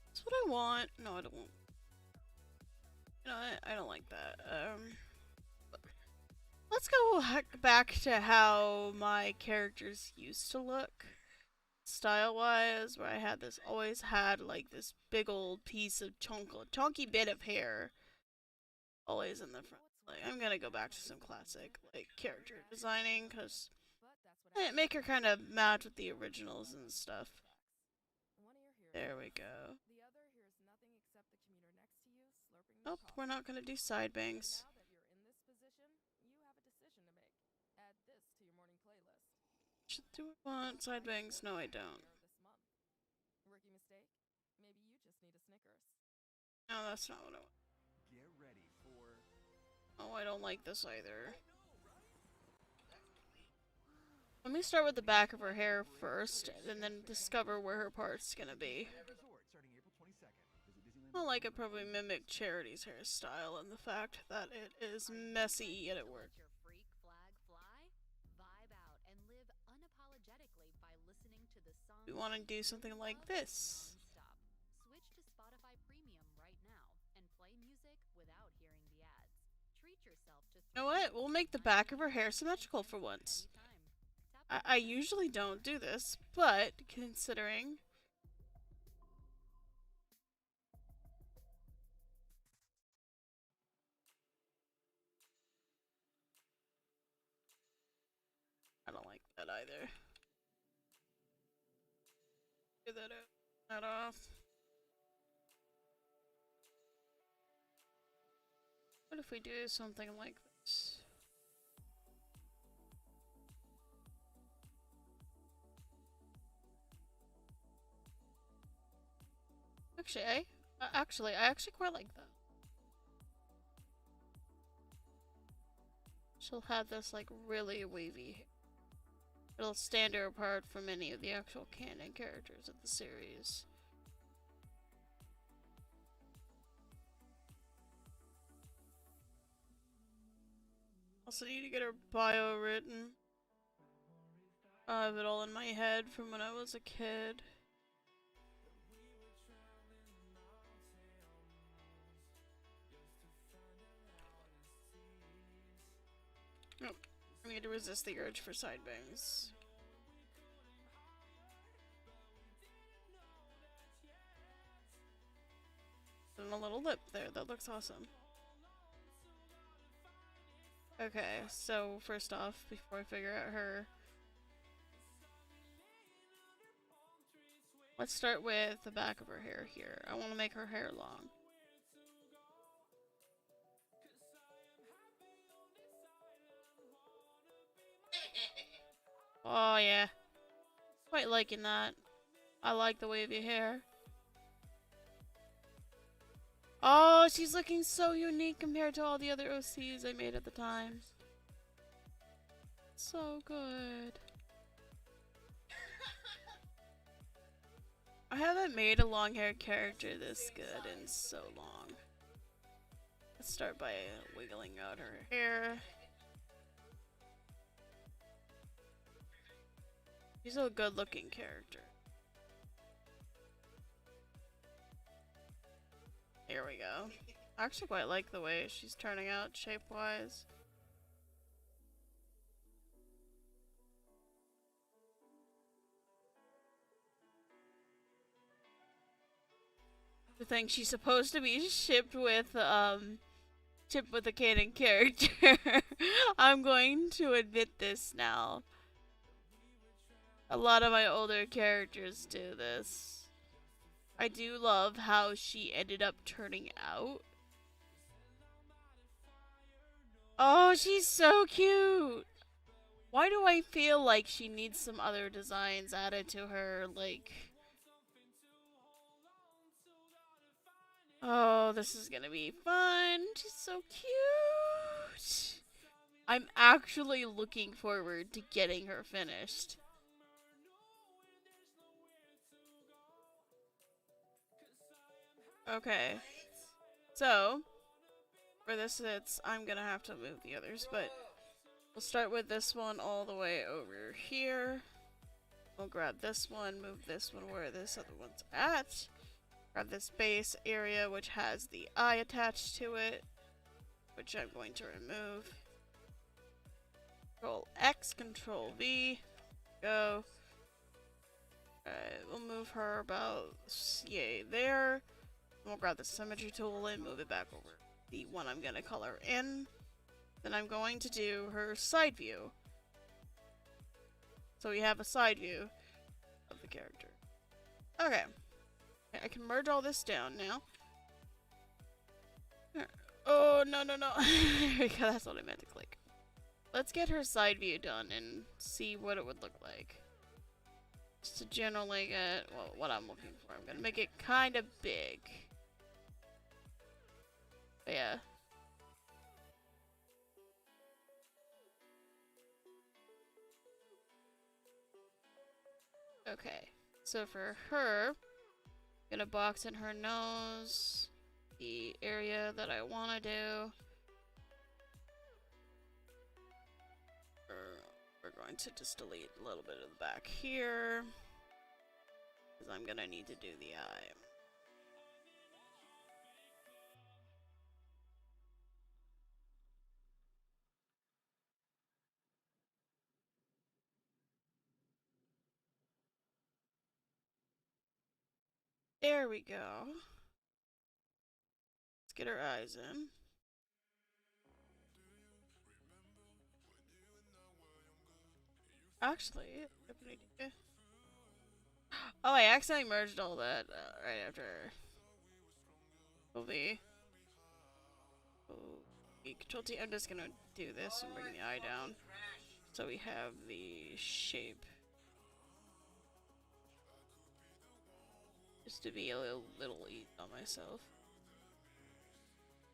A: That's what I want. No, I don't. No, I don't like that. Let's go back to how my characters used to look, style-wise, where I had this, always had like this big old piece of chunky bit of hair, always in the front. Like, I'm gonna go back to some classic like character designing, cause make her kind of match with the originals and stuff. There we go. Nope, we're not gonna do side bangs. Do I want side bangs? No, I don't. No, that's not what I want. Oh, I don't like this either. Let me start with the back of her hair first, and then discover where her part's gonna be. I like it probably mimic Charity's hairstyle and the fact that it is messy yet it works. We want to do something like this.
Q: Switch to Spotify Premium right now and play music without hearing the ads. Treat yourself to
A: You know what? We'll make the back of her hair symmetrical for once. I usually don't do this, but considering... I don't like that either. Get that off. What if we do something like this? Actually, I actually quite like that. She'll have this like really wavy hair. It'll stand her apart from any of the actual canon characters of the series. Also need to get her bio written. I have it all in my head from when I was a kid. Nope. I need to resist the urge for side bangs. And a little lip there, that looks awesome. Okay, so first off, before I figure out her... Let's start with the back of her hair here. I want to make her hair long. Oh yeah. Quite liking that. I like the wavy hair. Oh, she's looking so unique compared to all the other OCs I made at the time. So good. I haven't made a long hair character this good in so long. Let's start by wiggling out her hair. She's a good looking character. Here we go. I actually quite like the way she's turning out shape-wise. The thing she's supposed to be shipped with a canon character. I'm going to admit this now. A lot of my older characters do this. I do love how she ended up turning out. Oh, she's so cute! Why do I feel like she needs some other designs added to her, like... Oh, this is gonna be fun. She's so cute! I'm actually looking forward to getting her finished. Okay. So, for this I'm gonna have to move the others, but we'll start with this one all the way over here. We'll grab this one, move this one where this other one's at. Grab this base area which has the eye attached to it, which I'm going to remove. Control X, Control V, go. Alright, we'll move her about, yay, there. We'll grab the symmetry tool and move it back over. The one I'm going to color in. Then I'm going to do her side view. So we have a side view of the character. Okay. I can merge all this down now. Oh, no, no, no. There we go, that's what I meant to click. Let's get her side view done and see what it would look like. Just to generally get, well, what I'm looking for. I'm going to make it kind of big. But yeah. Okay, so for her, I'm gonna box in her nose, the area that I want to do. We're going to just delete a little bit of the back here, because I'm gonna need to do the eye. There we go. Let's get her eyes in. Actually, oh, I accidentally merged all that right after movie. Control T. I'm just gonna do this and bring the eye down, so we have the shape. Just to be a little easy on myself.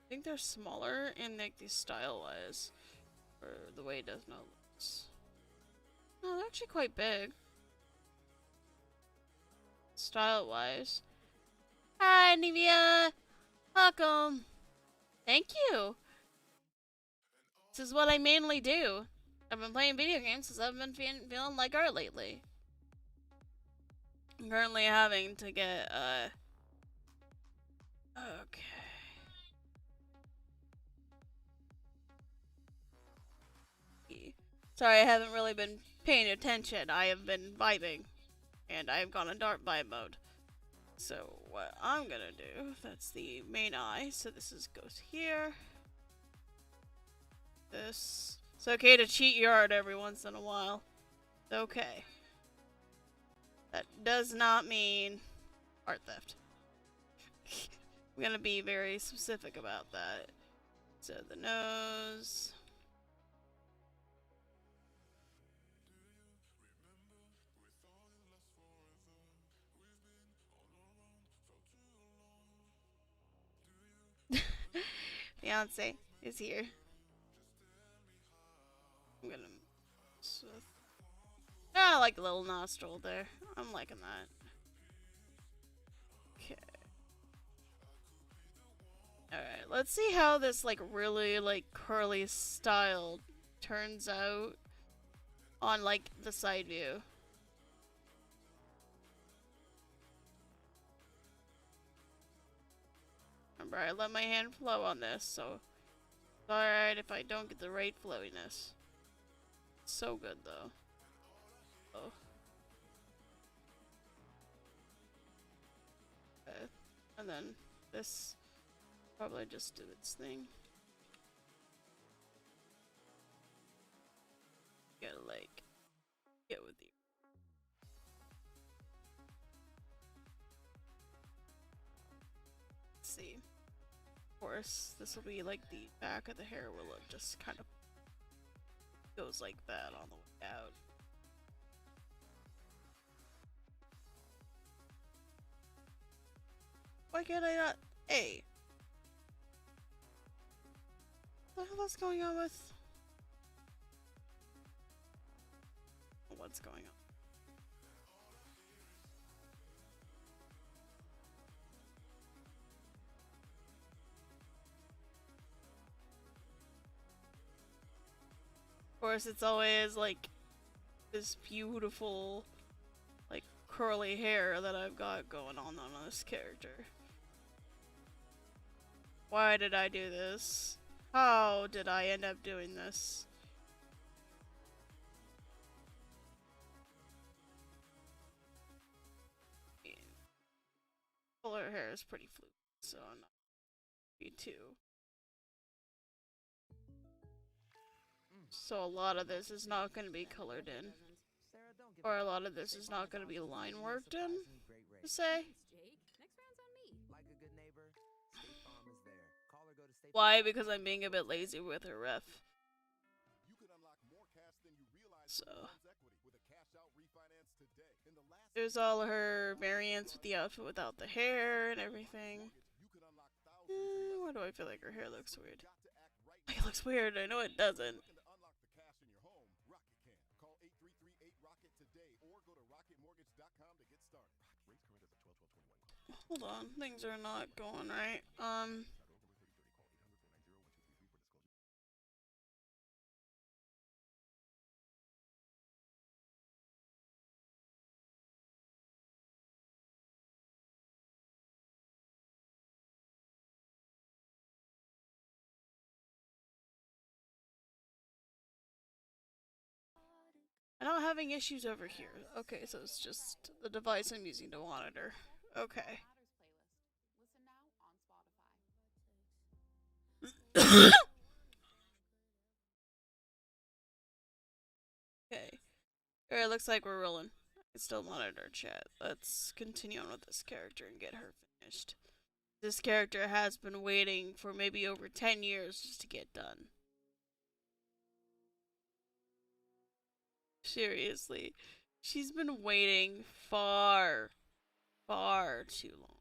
A: I think they're smaller in like the style wise, or the way it does not look. No, they're actually quite big. Style wise. Hi, Nivea! Welcome! Thank you! This is what I mainly do. I've been playing video games since I've been feeling like art lately. I'm currently having to get, okay. Sorry, I haven't really been paying attention. I have been vibing. And I have gone in dark vibe mode. So, what I'm gonna do, that's the main eye. So this goes here. This. It's okay to cheat your art every once in a while. It's okay. That does not mean art theft. I'm gonna be very specific about that. So the nose. Beyonce is here. I'm gonna I like a little nostril there. I'm liking that. Okay. Alright, let's see how this like really like curly style turns out on like the side view. Remember, I let my hand flow on this, so it's alright if I don't get the right flowiness. It's so good though. Oh. Okay. And then this probably just do its thing. Gotta like get with you. Let's see. Of course, this will be like the back of the hair will look just kind of goes like that on the way out. Why can't I not? Hey. What the hell is going on with? what's going on. Of course, it's always like this beautiful, like, curly hair that I've got going on this character. Why did I do this? How did I end up doing this? Color hair is pretty fluid, so I'm not gonna be too. So a lot of this is not going to be colored in. Or a lot of this is not going to be line worked in, to say. Why? Because I'm being a bit lazy with her ref. So. There's all her variants with the outfit without the hair and everything. Why do I feel like her hair looks weird? It looks weird, I know it doesn't. Hold on, things are not going right. I'm not having issues over here. Okay, so it's just the device I'm using to monitor. Okay. Okay. Alright, looks like we're rolling. I can still monitor chat. Let's continue on with this character and get her finished. This character has been waiting for maybe over 10 years just to get done. Seriously. She's been waiting far too long.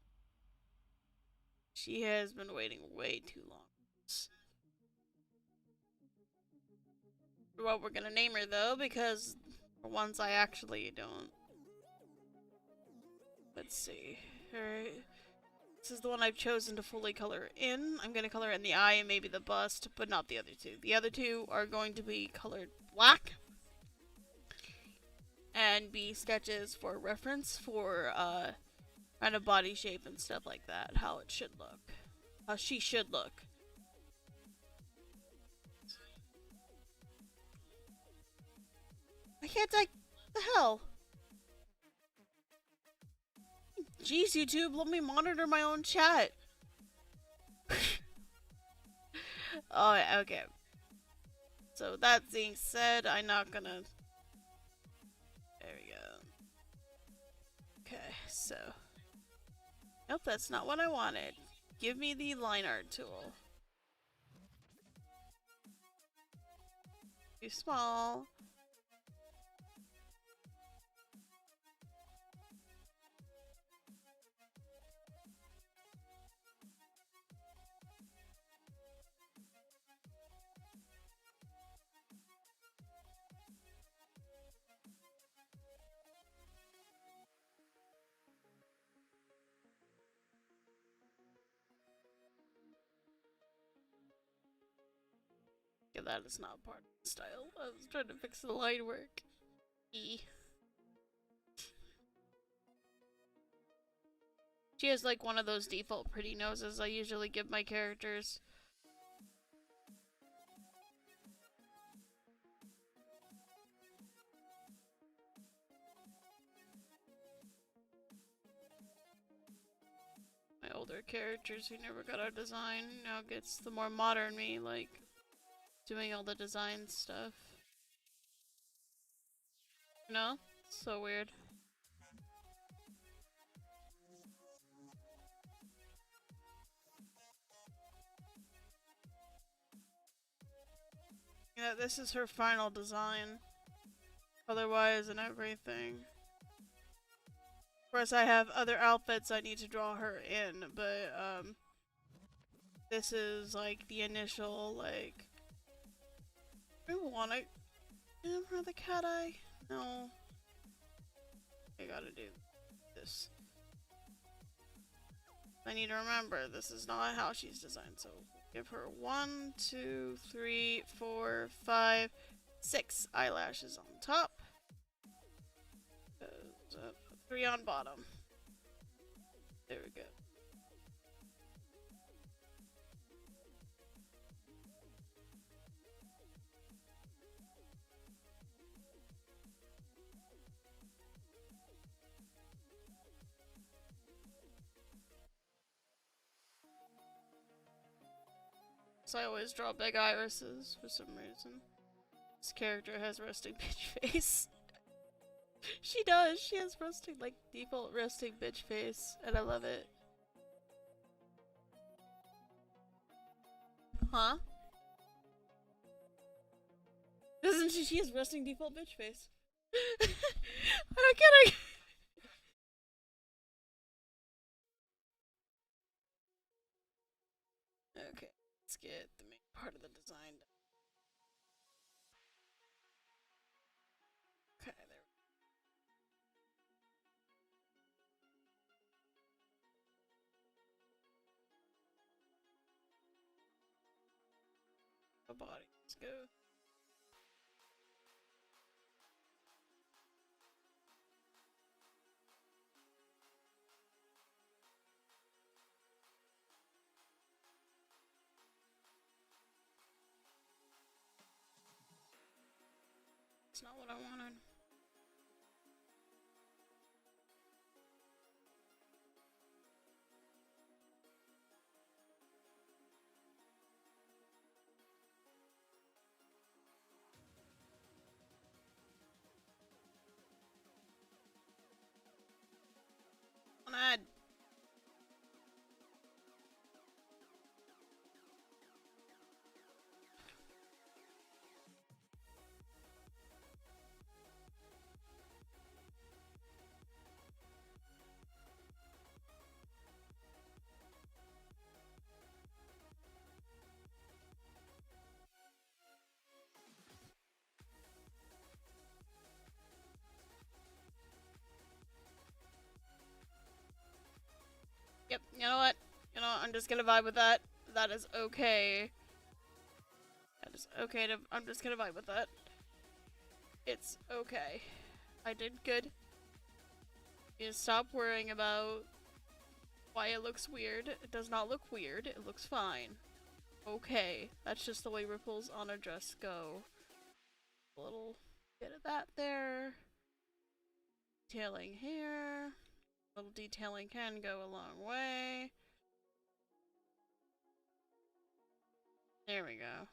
A: She has been waiting way too long. What we're gonna name her though, because for once I actually don't. Let's see. Alright. This is the one I've chosen to fully color in. I'm gonna color in the eye and maybe the bust, but not the other two. The other two are going to be colored black. And be sketches for reference for kind of body shape and stuff like that. How it should look. How she should look. I can't type. The hell? Jeez, YouTube, let me monitor my own chat. Oh, okay. So that being said, I'm not gonna. There we go. Okay, so. Nope, that's not what I wanted. Give me the line art tool. Too small. Yeah, that is not part of the style. I was trying to fix the line work. She has like one of those default pretty noses I usually give my characters. My older characters who never got our design now gets the more modern me, like doing all the design stuff. No? So weird. Yeah, this is her final design. Color-wise and everything. Of course, I have other outfits I need to draw her in, but, this is, like, the initial, like... I want to give her the cat eye. No. I gotta do this. I need to remember, this is not how she's designed, so give her 1, 2, 3, 4, 5, 6 eyelashes on top. Goes up, 3 on bottom. There we go. So I always draw big irises for some reason. This character has resting bitch face. She does. She has resting, like, default resting bitch face, and I love it. Huh? Doesn't she? She has resting default bitch face. I'm not kidding. Okay, let's get the main part of the design done. Okay, there. The body. Let's go. It's not what I wanted. Add. Yep, you know what? You know, I'm just gonna vibe with that. That is okay. That is okay to, I'm just gonna vibe with that. It's okay. I did good. You stop worrying about why it looks weird. It does not look weird. It looks fine. Okay. That's just the way ripples on a dress go. A little bit of that there. Detailing here. A little detailing can go a long way. There we go.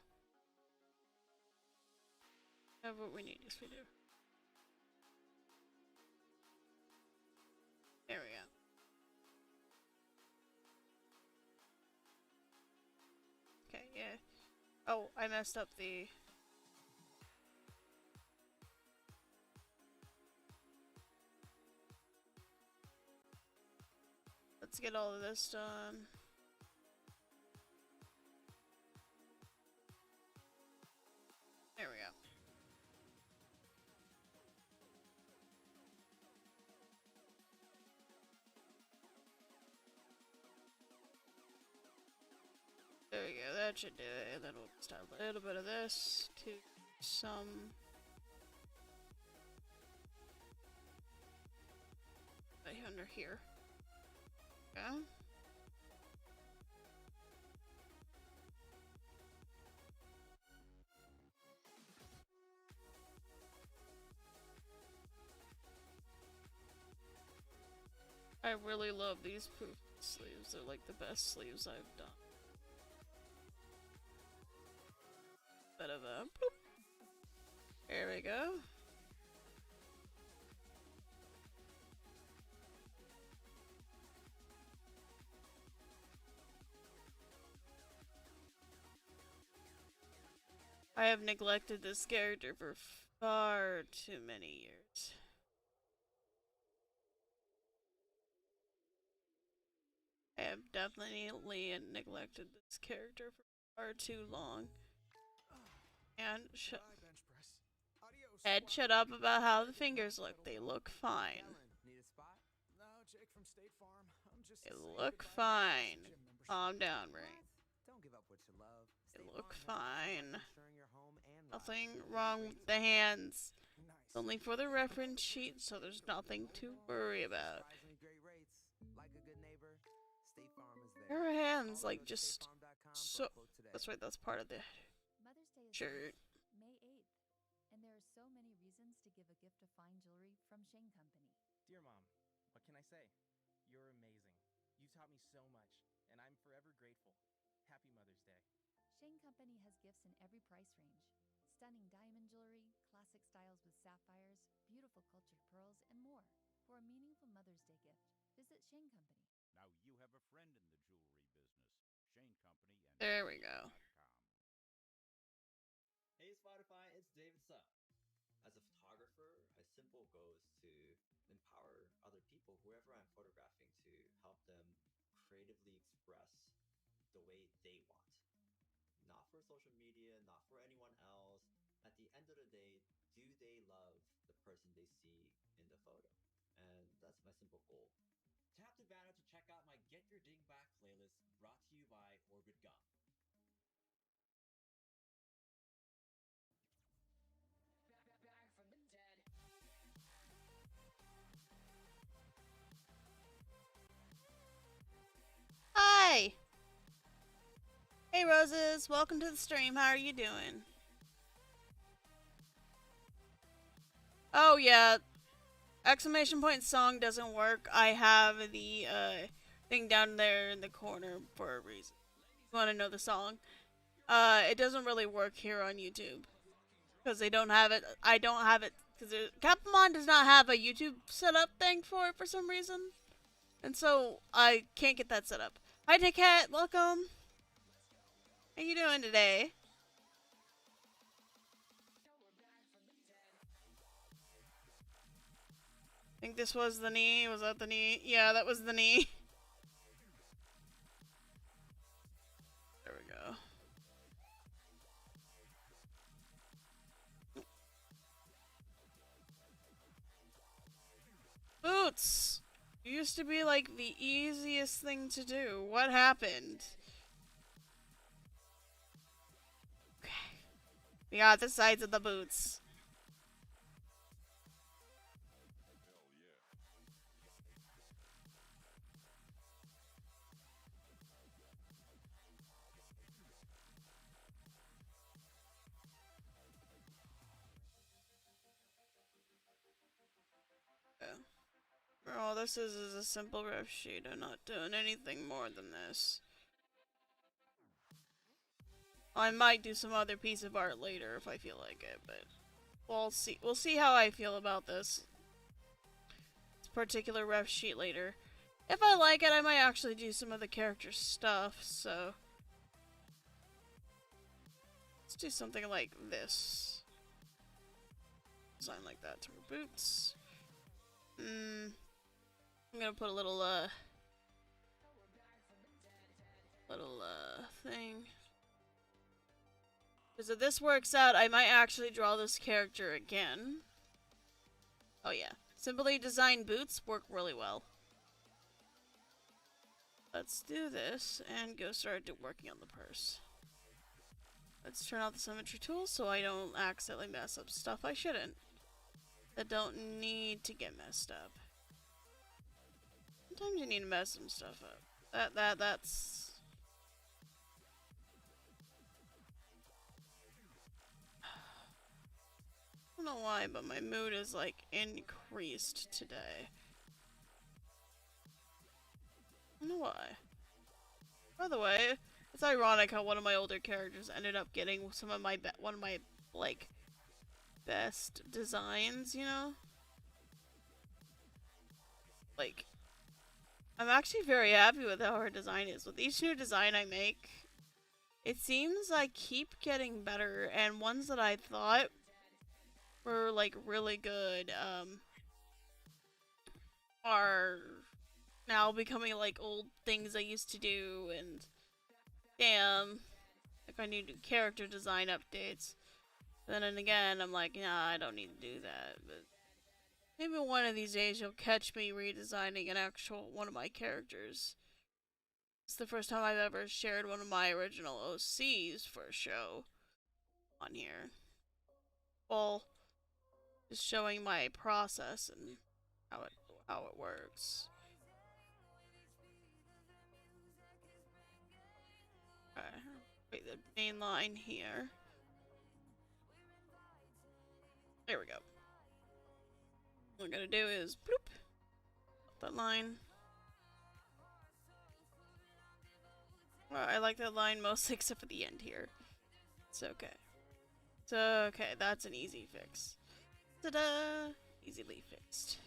A: Have what we need. Yes, we do. There we go. Okay, yeah. Oh, I messed up the... Let's get all of this done. There we go. There we go, that should do it. And then we'll just add a little bit of this to some... right under here. Okay. I really love these poof sleeves. They're like the best sleeves I've done. Bit of a boop. There we go. I have neglected this character for far too many years. I have definitely neglected this character for far too long. And Ed, shut up about how the fingers look. They look fine. They look fine. Calm down, Brain.
L: Don't give up what you love.
A: They
L: State
A: look
L: Farm has
A: fine.
L: insuring your home and
A: Nothing wrong with the hands. It's only for the reference sheet, so there's nothing to worry about.
L: surprisingly great rates. Like a good neighbor, State Farm is there.
A: Her hands,
L: Call or
A: like,
L: go to
A: just
L: statefarm.com for
A: so.
L: a quote today.
A: That's right, that's part of the
Q: Mother's Day is
A: shirt.
Q: May 8th, and there are so many reasons to give a gift of fine jewelry from Shane Company.
E: Dear Mom, what can I say? You're amazing. You taught me so much, and I'm forever grateful. Happy Mother's Day.
Q: Shane Company has gifts in every price range. Stunning diamond jewelry, classic styles with sapphires, beautiful cultured pearls, and more. For a meaningful Mother's Day gift, visit Shane Company.
J: Now you have a friend in the jewelry business. Shane Company and
A: There we go.
R: Hey Spotify, it's David Sup. As a photographer, my simple goal is to empower other people, whoever I'm photographing, to help them creatively express the way they want. Not for social media, not for anyone else. At the end of the day, do they love the person they see in the photo? And that's my simple goal. Tap the banner to check out my Get Your Ding Back playlist brought to you by Orbit Gum.
H: Back from the dead.
A: Hi! Hey Roses, welcome to the stream. How are you doing? Oh yeah, exclamation point song doesn't work. I have the thing down there in the corner for a reason. You want to know the song? It doesn't really work here on YouTube because they don't have it. I don't have it because Capcom does not have a YouTube setup thing for it for some reason, and so I can't get that set up. Hi, Dick Cat, welcome. How you doing today? I think this was the knee. Was that the knee? Yeah, that was the knee. There we go. Boots! Used to be like the easiest thing to do. What happened? Okay. We got the sides of the boots. All this is a simple ref sheet. I'm not doing anything more than this. I might do some other piece of art later if I feel like it, but we'll see. We'll see how I feel about this particular ref sheet later. If I like it, I might actually do some of the character stuff. So let's do something like this. Design like that to her boots. I'm gonna put a little thing. Because if this works out, I might actually draw this character again. Oh yeah. Simply designed boots work really well. Let's do this and go start working on the purse. Let's turn off the symmetry tool so I don't accidentally mess up stuff I shouldn't. That don't need to get messed up. Sometimes you need to mess some stuff up. That's... I don't know why, but my mood is like increased today. I don't know why. By the way, it's ironic how one of my older characters ended up getting some of my one of my like best designs, you know? Like, I'm actually very happy with how her design is. With each new design I make, it seems I keep getting better, and ones that I thought were like really good are now becoming like old things I used to do, and damn, like I need to do character design updates. Then and again, I'm like, nah, I don't need to do that, but Maybe one of these days you'll catch me redesigning an actual one of my characters. It's the first time I've ever shared one of my original OCs for a show on here. Well, just showing my process and how it works. Okay, wait, the main line here. There we go. What I'm gonna do is bloop that line. Well, I like that line most except for the end here. It's okay. It's okay, that's an easy fix. Ta-da! Easily fixed.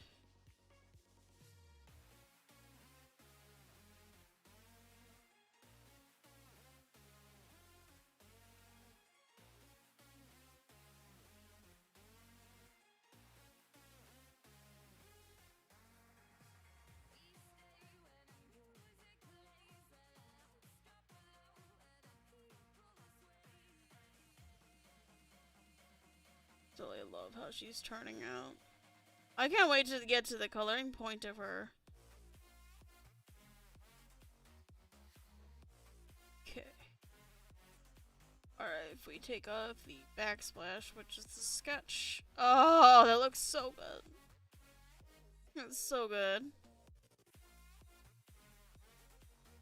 A: Really love how she's turning out. I can't wait to get to the coloring point of her. Okay. Alright, if we take off the backsplash, which is the sketch. Oh, that looks so good. That's so good.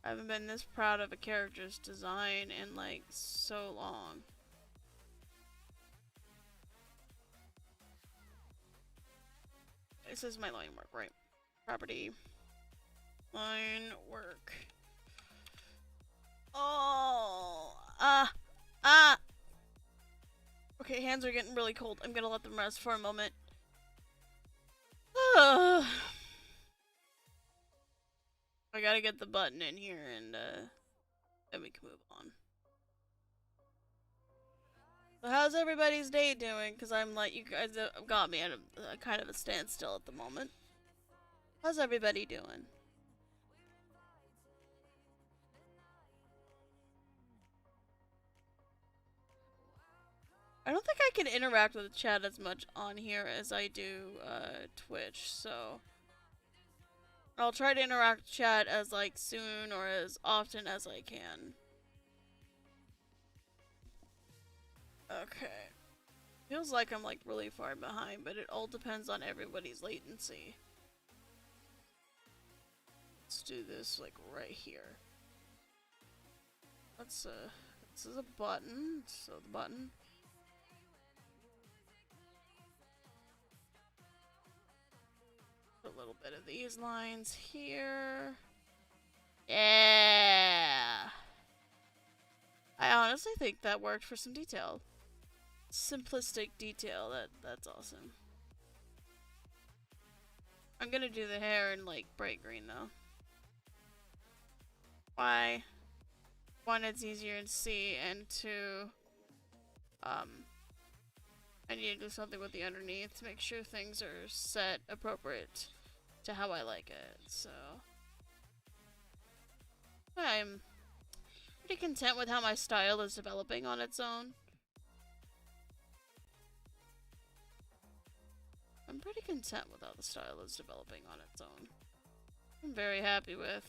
A: I haven't been this proud of a character's design in like so long. This is my line work, right? Property. Line work. Oh. Okay, hands are getting really cold. I'm gonna let them rest for a moment. I gotta get the button in here and then we can move on. So how's everybody's day doing? Because I'm like, you guys have got me at a kind of a standstill at the moment. How's everybody doing? I don't think I can interact with the chat as much on here as I do Twitch, so I'll try to interact with chat as like soon or as often as I can. Okay. Feels like I'm like really far behind, but it all depends on everybody's latency. Let's do this like right here. Let's this is a button, so the button. A little bit of these lines here. Yeah. I honestly think that worked for some detail. Simplistic detail, that's awesome. I'm gonna do the hair in like bright green though. Why? One, it's easier to see, and two, I need to do something with the underneath to make sure things are set appropriate to how I like it, so I'm pretty content with how my style is developing on its own. I'm pretty content with how the style is developing on its own. I'm very happy with.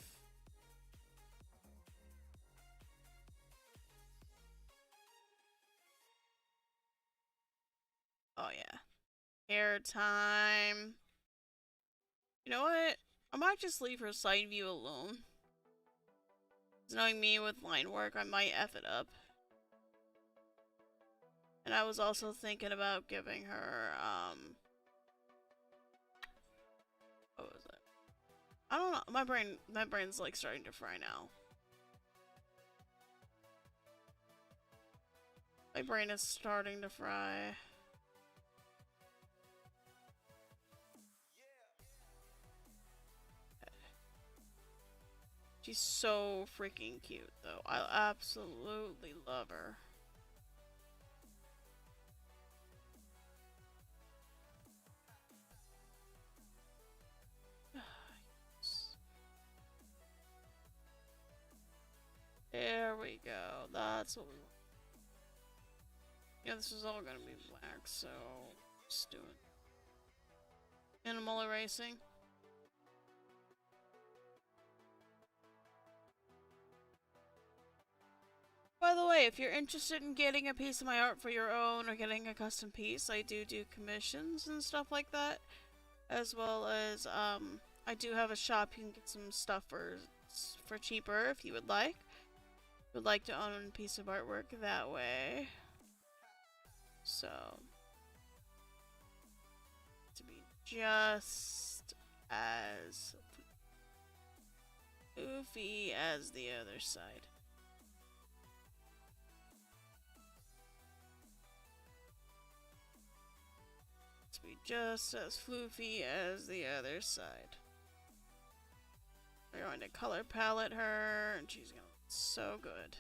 A: Oh yeah. Hair time. You know what? I might just leave her side view alone. Knowing me with line work, I might F it up. And I was also thinking about giving her, what was it? I don't know. My brain's like starting to fry now. My brain is starting to fry. She's so freaking cute, though. I absolutely love her. There we go. That's what we want. Yeah, this is all gonna be black, so just do it. Minimal erasing. By the way, if you're interested in getting a piece of my art for your own or getting a custom piece, I do commissions and stuff like that. As well as, I do have a shop. You can get some stuff for cheaper if you would like. Would like to own a piece of artwork that way. So, to be just as goofy as the other side. To be just as floofy as the other side. We're going to color palette her, and she's gonna look so good.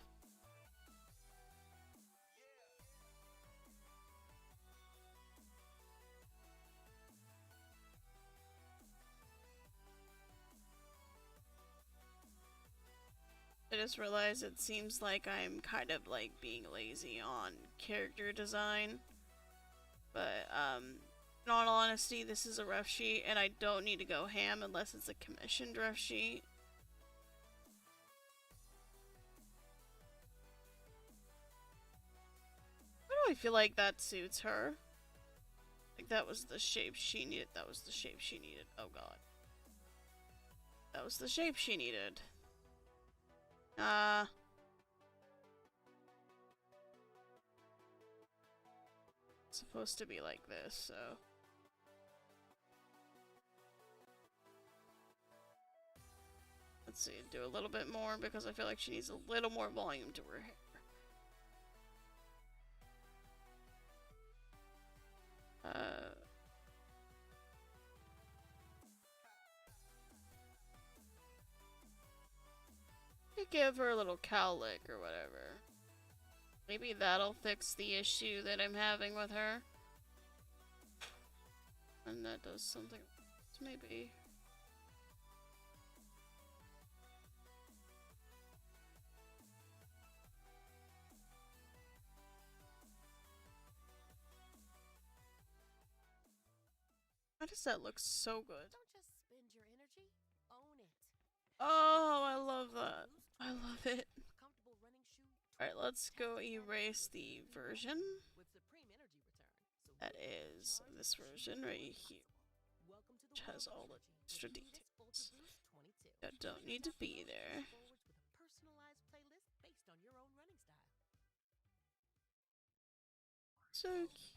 A: I just realized it seems like I'm kind of like being lazy on character design. But, in all honesty, this is a rough sheet, and I don't need to go ham unless it's a commissioned rough sheet. Why do I feel like that suits her? Like that was the shape she needed. That was the shape she needed. Oh god. That was the shape she needed. It's supposed to be like this, so. Let's see, do a little bit more because I feel like she needs a little more volume to her hair. Give her a little cowlick or whatever. Maybe that'll fix the issue that I'm having with her. And that does something. Maybe. Why does that look so good?
S: Don't just spend your energy, own it.
A: Oh, I love that. I love it. Alright, let's go erase the version. That is this version right here. Which has all the extra details that don't need to be there. So cute.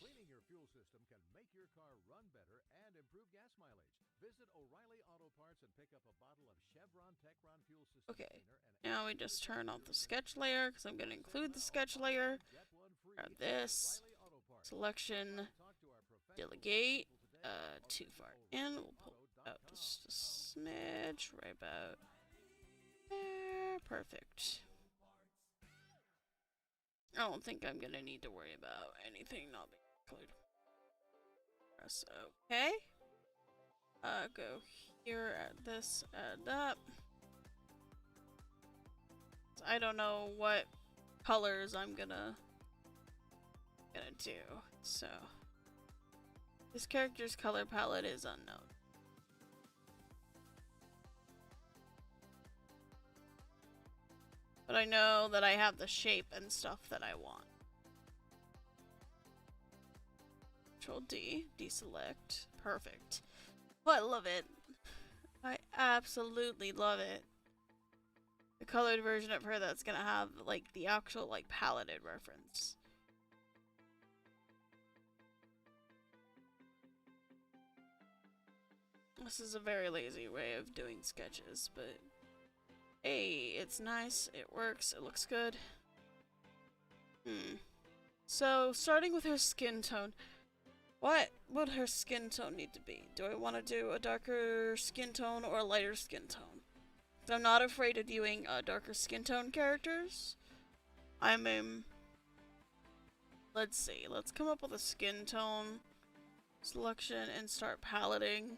J: Cleaning your fuel system can make your car run better and improve gas mileage. Visit O'Reilly Auto Parts and pick up a bottle of Chevron Techron fuel system.
A: Okay, now we just turn off the sketch layer because I'm going to include the sketch layer. Grab this selection, delegate, too far in. We'll pull it out just a smidge, right about there. Perfect. I don't think I'm gonna need to worry about anything not being included. Press OK. Go here, add this, add that. I don't know what colors I'm gonna do, so this character's color palette is unknown. But I know that I have the shape and stuff that I want. Control D, deselect. Perfect. Oh, I love it. I absolutely love it. The colored version of her that's gonna have like the actual like paletted reference. This is a very lazy way of doing sketches, but hey, it's nice, it works, it looks good. So, starting with her skin tone. What would her skin tone need to be? Do I want to do a darker skin tone or a lighter skin tone? I'm not afraid of doing darker skin tone characters. Let's see, let's come up with a skin tone selection and start paletting.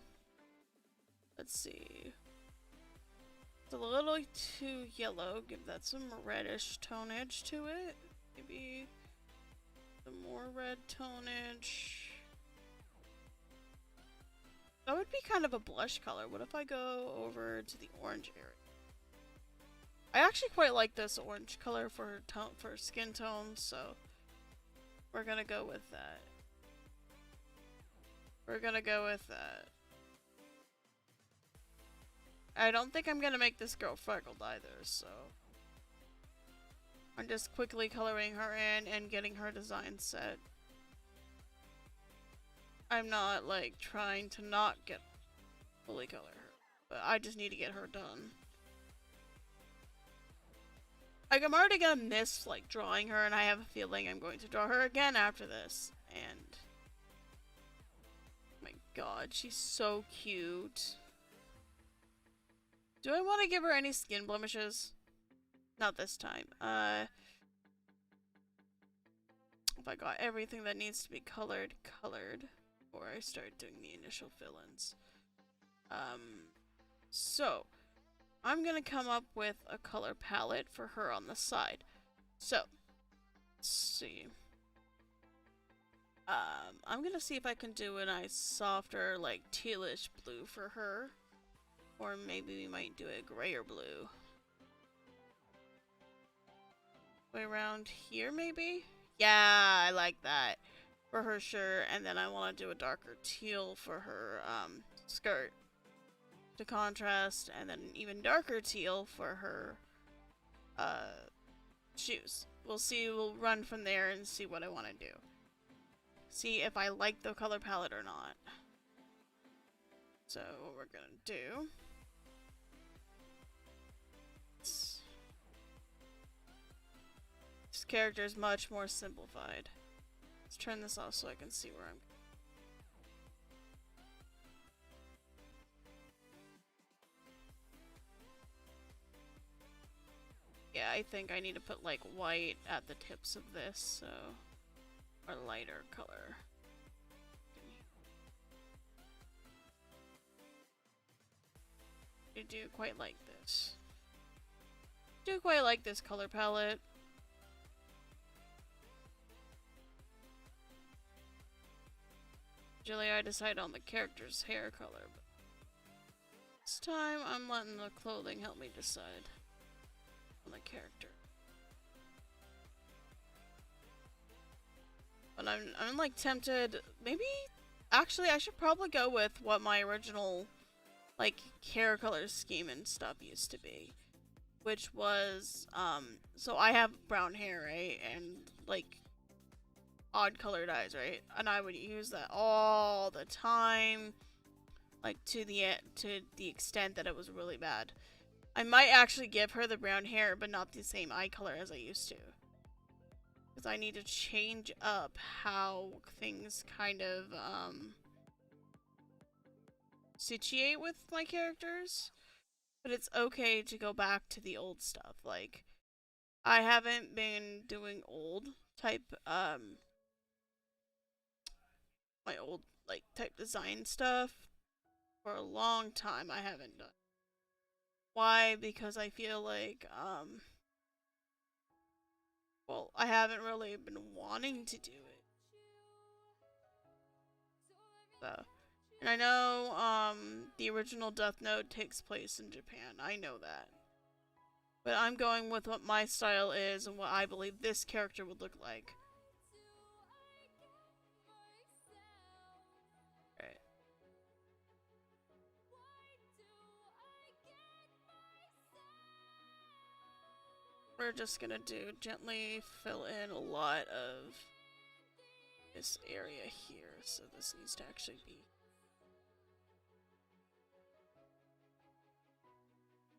A: Let's see. It's a little too yellow. Give that some reddish tonage to it. Maybe some more red tonage. That would be kind of a blush color. What if I go over to the orange area? I actually quite like this orange color for her tone, for her skin tone, so we're gonna go with that. We're gonna go with that. I don't think I'm gonna make this girl freckled either, so I'm just quickly coloring her in and getting her design set. I'm not like trying to not get fully color her, but I just need to get her done. Like, I'm already gonna miss like drawing her, and I have a feeling I'm going to draw her again after this. And oh my god, she's so cute. Do I want to give her any skin blemishes? Not this time. If I got everything that needs to be colored before I start doing the initial fill-ins. So I'm gonna come up with a color palette for her on the side. So let's see. I'm gonna see if I can do a nice softer, like tealish blue for her. Or maybe we might do a grayer blue. Way around here, maybe? Yeah, I like that. For her shirt, and then I want to do a darker teal for her skirt to contrast, and then even darker teal for her shoes. We'll see, we'll run from there and see what I want to do. See if I like the color palette or not. So what we're gonna do... This character is much more simplified. Let's turn this off so I can see where I'm... Yeah, I think I need to put like white at the tips of this, so... Or lighter color. I do quite like this. I do quite like this color palette. Usually I decide on the character's hair color, but this time I'm letting the clothing help me decide on the character. But I'm like tempted, maybe, actually I should probably go with what my original like hair color scheme and stuff used to be. Which was, so I have brown hair, right? And like odd colored eyes, right? And I would use that all the time, like to the extent that it was really bad. I might actually give her the brown hair, but not the same eye color as I used to, because I need to change up how things kind of situate with my characters. But it's okay to go back to the old stuff. Like, I haven't been doing old type my old like type design stuff for a long time. I haven't done. Why? Because I feel like well, I haven't really been wanting to do it. So, and I know the original Death Note takes place in Japan. I know that. But I'm going with what my style is and what I believe this character would look like. We're just gonna gently fill in a lot of this area here, so this needs to actually be.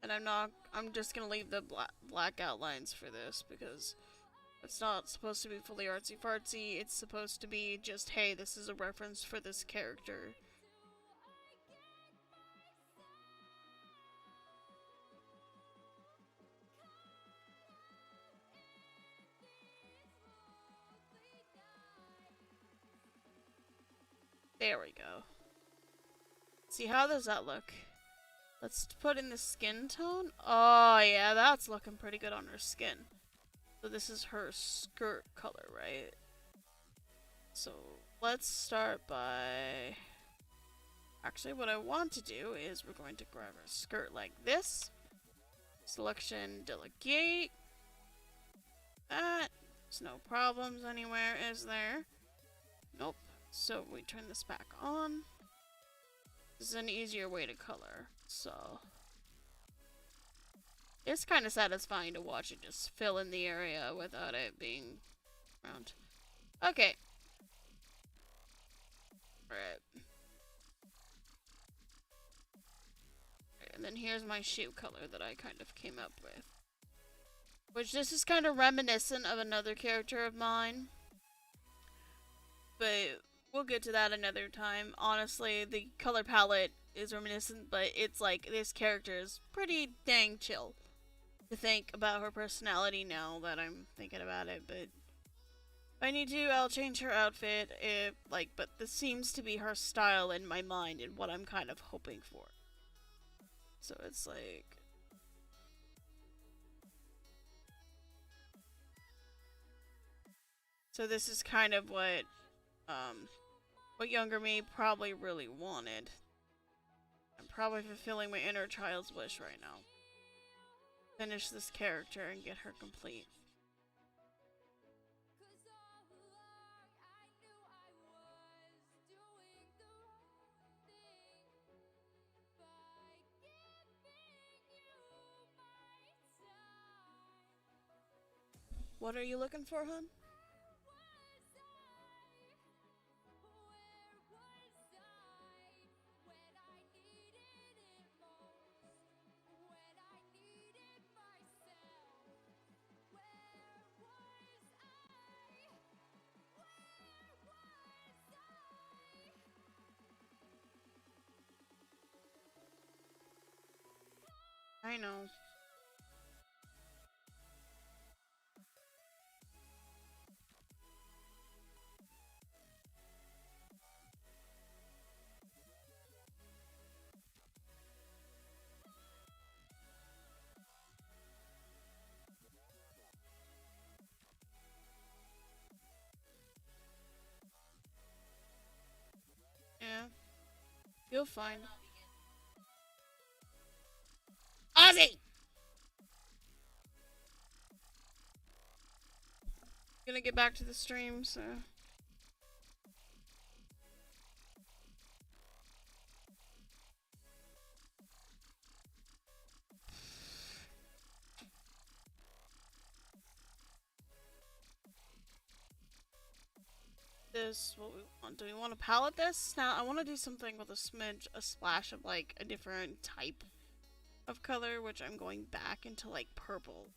A: And I'm just gonna leave the black outlines for this because it's not supposed to be fully artsy fartsy, it's supposed to be just, hey, this is a reference for this character. There we go. See, how does that look? Let's put in the skin tone. Oh, yeah, that's looking pretty good on her skin. So this is her skirt color, right? So let's start by Actually, what I want to do is we're going to grab our skirt like this. Selection, delegate. That. There's no problems anywhere, is there? Nope. So we turn this back on. This is an easier way to color, so... It's kind of satisfying to watch it just fill in the area without it being round. Okay. Alright. And then here's my shoe color that I kind of came up with. Which this is kind of reminiscent of another character of mine. But we'll get to that another time. Honestly, the color palette is reminiscent, but it's like this character is pretty dang chill. To think about her personality now that I'm thinking about it, but if I need to, I'll change her outfit if, like, but this seems to be her style in my mind and what I'm kind of hoping for. So it's like... So this is kind of what younger me probably really wanted. I'm probably fulfilling my inner child's wish right now. Finish this character and get her complete. What are you looking for, hon? I know. Yeah. You'll find. Ozzy! Gonna get back to the stream, so... This, what we want. Do we want to palette this? Now, I want to do something with a splash of, like, a different type of color, which I'm going back into, like, purple.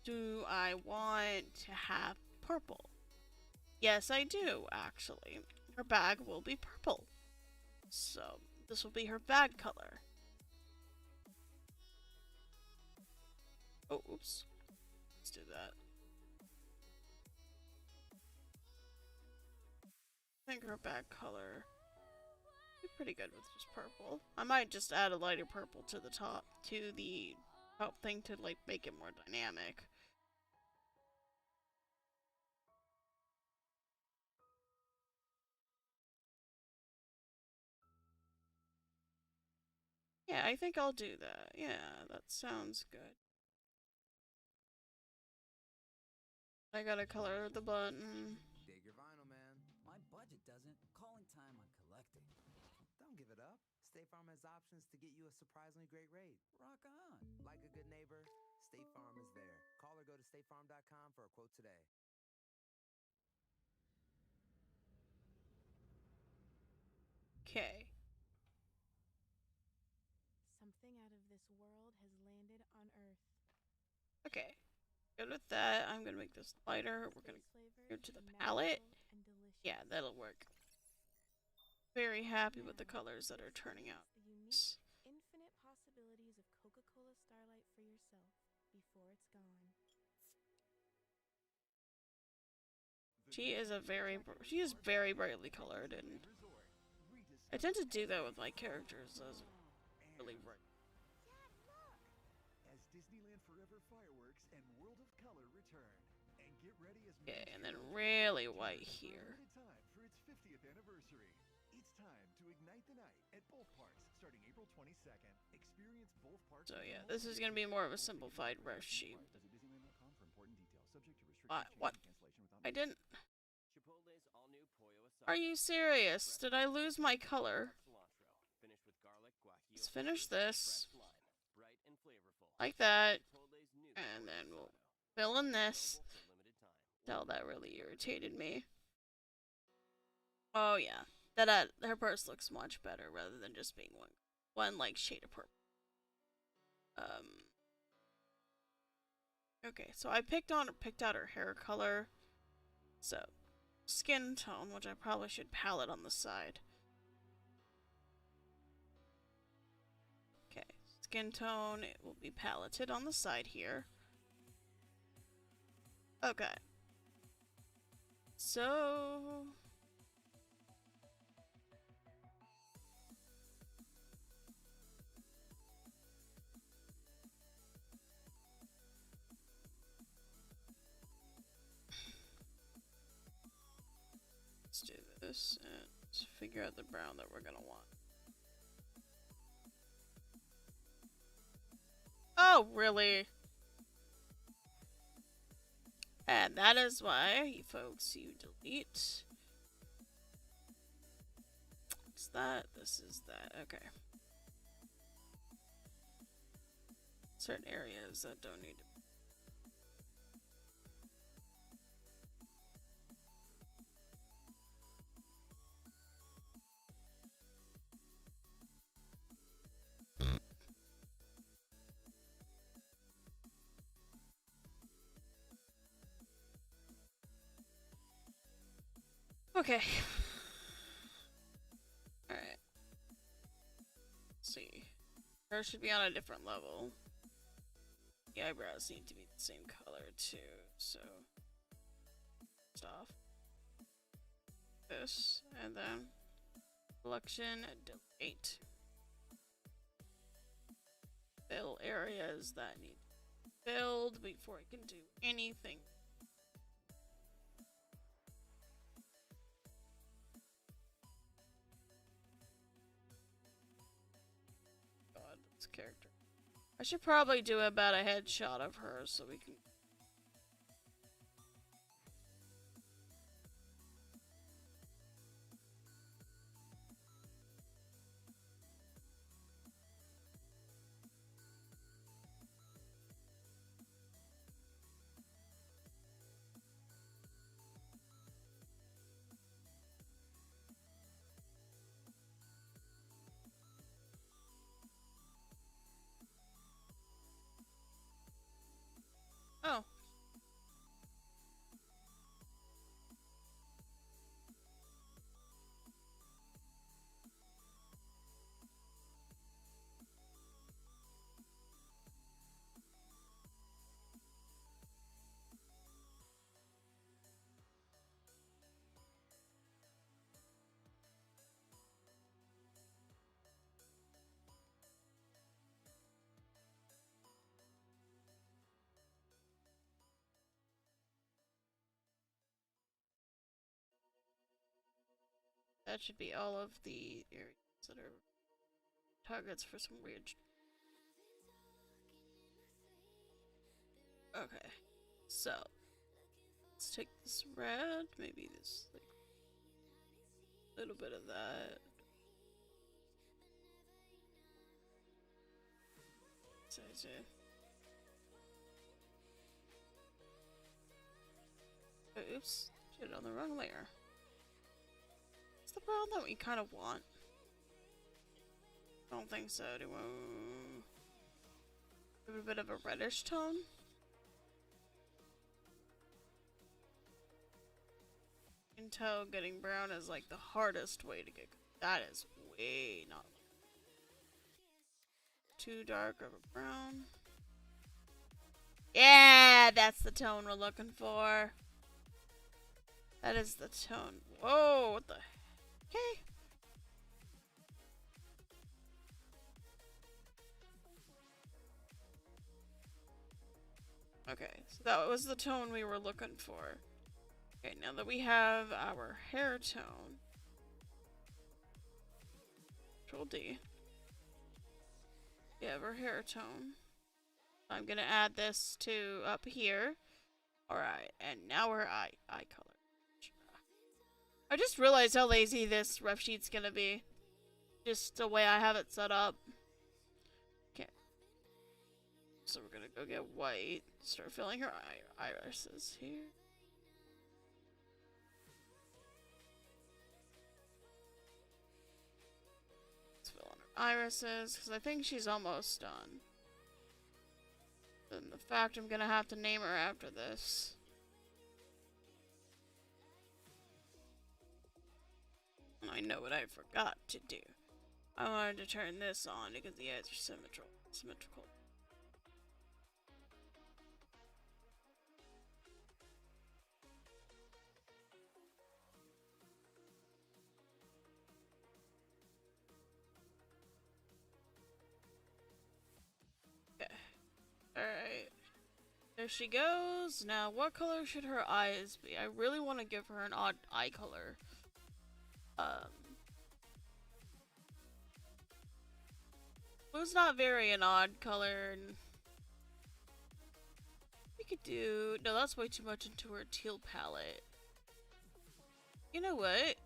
A: Do I want to have purple? Yes, I do, actually. Her bag will be purple. So, this will be her bag color. Oh, oops. Let's do that. I think her bag color would be pretty good with just purple. I might just add a lighter purple to the top, to the top thing to, like, make it more dynamic. Yeah, I think I'll do that. Yeah, that sounds good. I gotta color the button.
L: Dig your vinyl, man.
T: My budget doesn't. Calling time on collecting.
L: Don't give it up. State Farm has options to get you a surprisingly great rate.
T: Rock on.
L: Like a good neighbor, State Farm is there. Call or go to statefarm.com for a quote today.
A: Okay.
S: Something out of this world has landed on Earth.
A: Okay. Good with that. I'm gonna make this lighter. We're gonna go to the palette. Yeah, that'll work. Very happy with the colors that are turning out.
S: Unique, infinite possibilities of Coca-Cola Starlight for yourself before it's gone.
A: She is very brightly colored, and I tend to do that with my characters as really bright.
J: As Disneyland Forever fireworks and World of Color return, and get ready as
A: Okay, and then really white here.
J: time for its 50th anniversary. It's time to ignite Tonight the night at both parks starting April 22nd. Experience both parks.
A: So yeah, this is gonna be more of a simplified rush sheet.
J: Visit Disneyland.com for important details. Subject to restrictions.
A: What?
J: Cancellation without.
A: I didn't.
E: Chipotle's all-new pollo asada.
A: Are you serious? Did I lose my color?
E: Cilantro, finished with garlic, guajillo.
A: Let's finish this.
E: Fresh lime, bright and flavorful.
A: Like that.
E: Chipotle's new
A: And
E: pollo
A: then we'll
E: asado.
A: fill in this.
E: Available for limited time.
A: Hell, that really irritated me. Oh yeah. That her purse looks much better rather than just being one like shade of purple. Okay, so I picked out her hair color. So, skin tone, which I probably should palette on the side. Okay, skin tone, it will be paletted on the side here. Okay. So... let's do this and figure out the brown that we're gonna want. Oh, really? And that is why, folks, you delete. It's that, this is that, okay. Certain areas that don't need to. Okay. Alright. Let's see. Hers should be on a different level. The eyebrows need to be the same color too, so off this and then selection delete. Fill areas that need filled before I can do anything. God, this character. I should probably do about a headshot of her so we can. Oh. That should be all of the areas that are targets for some weird. Okay, so let's take this red, maybe this like little bit of that. Size it. Oh, oops, shit on the wrong layer. The brown that we kind of want. I don't think so. Do we give it a bit of a reddish tone? You can tell getting brown is like the hardest way to get. That is way not too dark of a brown. Yeah, that's the tone we're looking for. That is the tone. Whoa, what the? Okay. Okay, so that was the tone we were looking for. Okay, now that we have our hair tone, Control D. Yeah, her hair tone. I'm gonna add this to up here. Alright, and now her eye color. I just realized how lazy this rough sheet's gonna be. Just the way I have it set up. Okay. So we're gonna go get white. Start filling her irises here. Let's fill in her irises, because I think she's almost done. And the fact I'm gonna have to name her after this. And I know what I forgot to do. I wanted to turn this on because the eyes are symmetrical. Okay. Alright. There she goes. Now, what color should her eyes be? I really want to give her an odd eye color. Blue's not very an odd color. And we could do... No, that's way too much into her teal palette. You know what?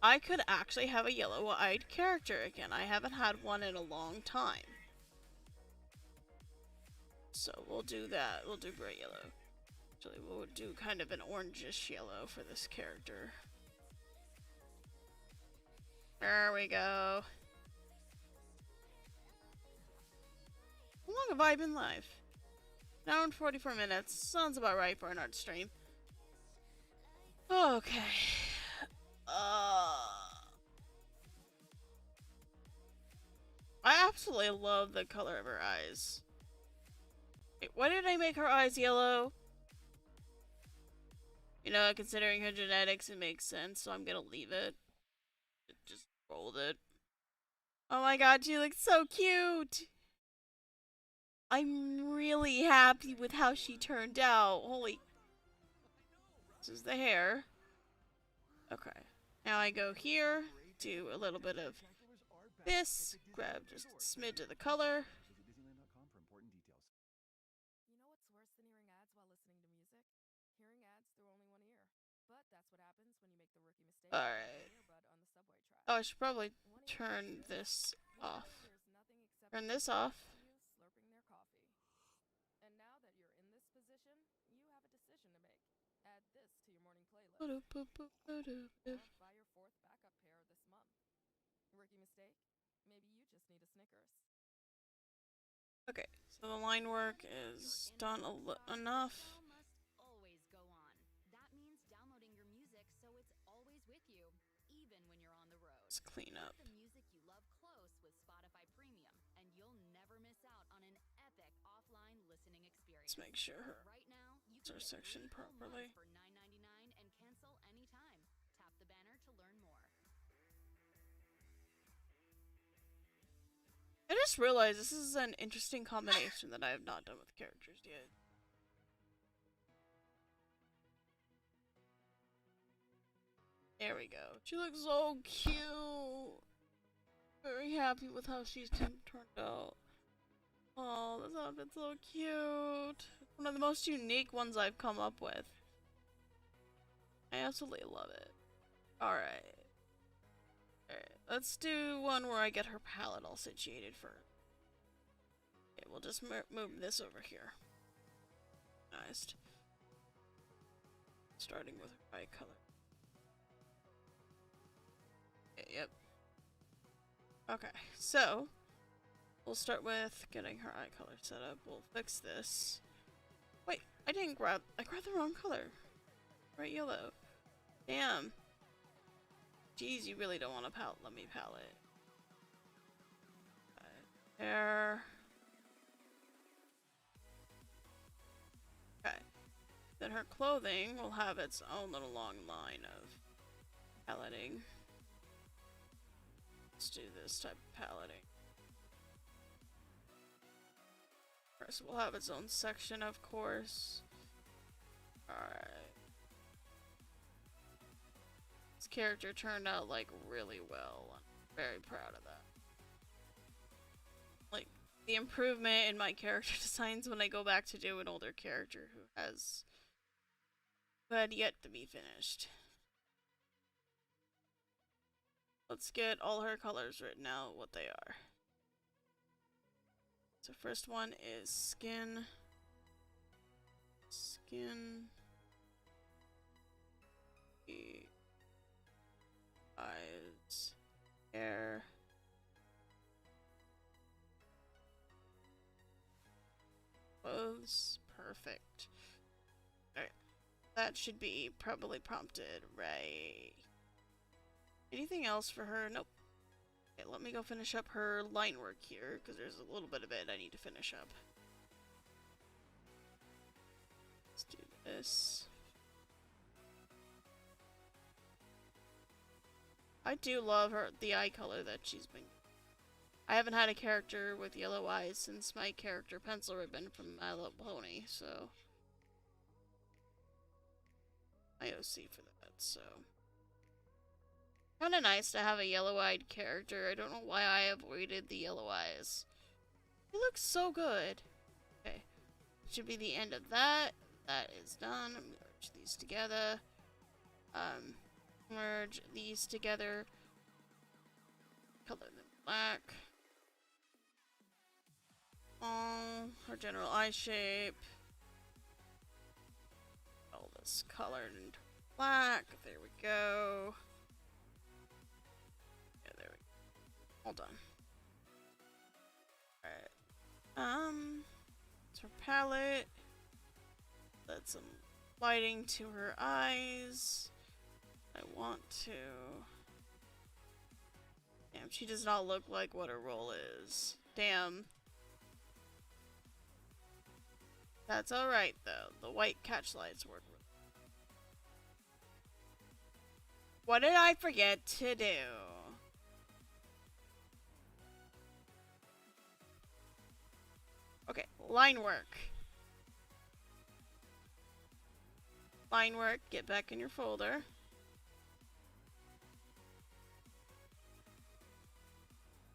A: I could actually have a yellow-eyed character again. I haven't had one in a long time. So we'll do that. We'll do bright yellow. Actually, we'll do kind of an orangish yellow for this character. There we go. How long have I been live? An hour and 44 minutes. Sounds about right for an art stream. Okay. I absolutely love the color of her eyes. Wait, why did I make her eyes yellow? You know, considering her genetics, it makes sense, so I'm gonna leave it. Just roll with it. Oh my god, she looks so cute! I'm really happy with how she turned out. Holy... This is the hair. Okay. Now I go here, do a little bit of this, grab just a smidge of the color.
H: You know what's worse than hearing ads while listening to music? Hearing ads through only one ear. But that's what happens when you make the rookie mistake.
A: Alright. Oh, I should probably turn this off. Turn this off.
H: Slurping their coffee. And now that you're in this position, you have a decision to make. Add this to your morning playlist. Buy your fourth backup pair this month. Rookie mistake? Maybe you just need a Snickers.
A: Okay, so the line work is done enough.
Q: Always go on. That means downloading your music so it's always with you, even when you're on the road.
A: Let's clean up.
Q: Keep the music you love close with Spotify Premium, and you'll never miss out on an epic offline listening experience.
A: Let's make sure her
Q: right now, you
A: can section properly.
Q: for $9.99 and cancel anytime. Tap the banner to learn more.
A: I just realized this is an interesting combination that I have not done with characters yet. There we go. She looks so cute. Very happy with how she's turned out. Oh, this outfit's so cute. One of the most unique ones I've come up with. I absolutely love it. Alright. Alright, let's do one where I get her palette all situated first. Okay, we'll just move this over here. Nice. Starting with her eye color. Okay, yep. Okay, so we'll start with getting her eye color set up. We'll fix this. Wait, I grabbed the wrong color. Right yellow. Damn. Jeez, you really don't want to let me palette. There. Okay. Then her clothing will have its own little long line of paletting. Let's do this type of paletting. First, we'll have its own section, of course. Alright. This character turned out, like, really well. very proud of that. Like, the improvement in my character designs when I go back to do an older character who had yet to be finished. Let's get all her colors written out, what they are. So first one is skin. Skin. Eyes. Hair. Clothes. Perfect. Alright. That should be probably prompted, right? Anything else for her? Nope. Okay, let me go finish up her line work here, because there's a little bit of it I need to finish up. Let's do this. I do love the eye color that she's been. I haven't had a character with yellow eyes since my character Pencil Ribbon from My Little Pony, so I OC for that, so. Kinda nice to have a yellow-eyed character. I don't know why I avoided the yellow eyes. He looks so good. Okay. Should be the end of that. That is done. I'm gonna merge these together. Merge these together. Color them black. Our general eye shape. All this colored into black. There we go. Yeah, there we go. All done. Alright. It's her palette. Add some lighting to her eyes. I want to. Damn, she does not look like what her role is. Damn. That's alright though. The white catch lights work. What did I forget to do? Okay, line work. Line work, get back in your folder.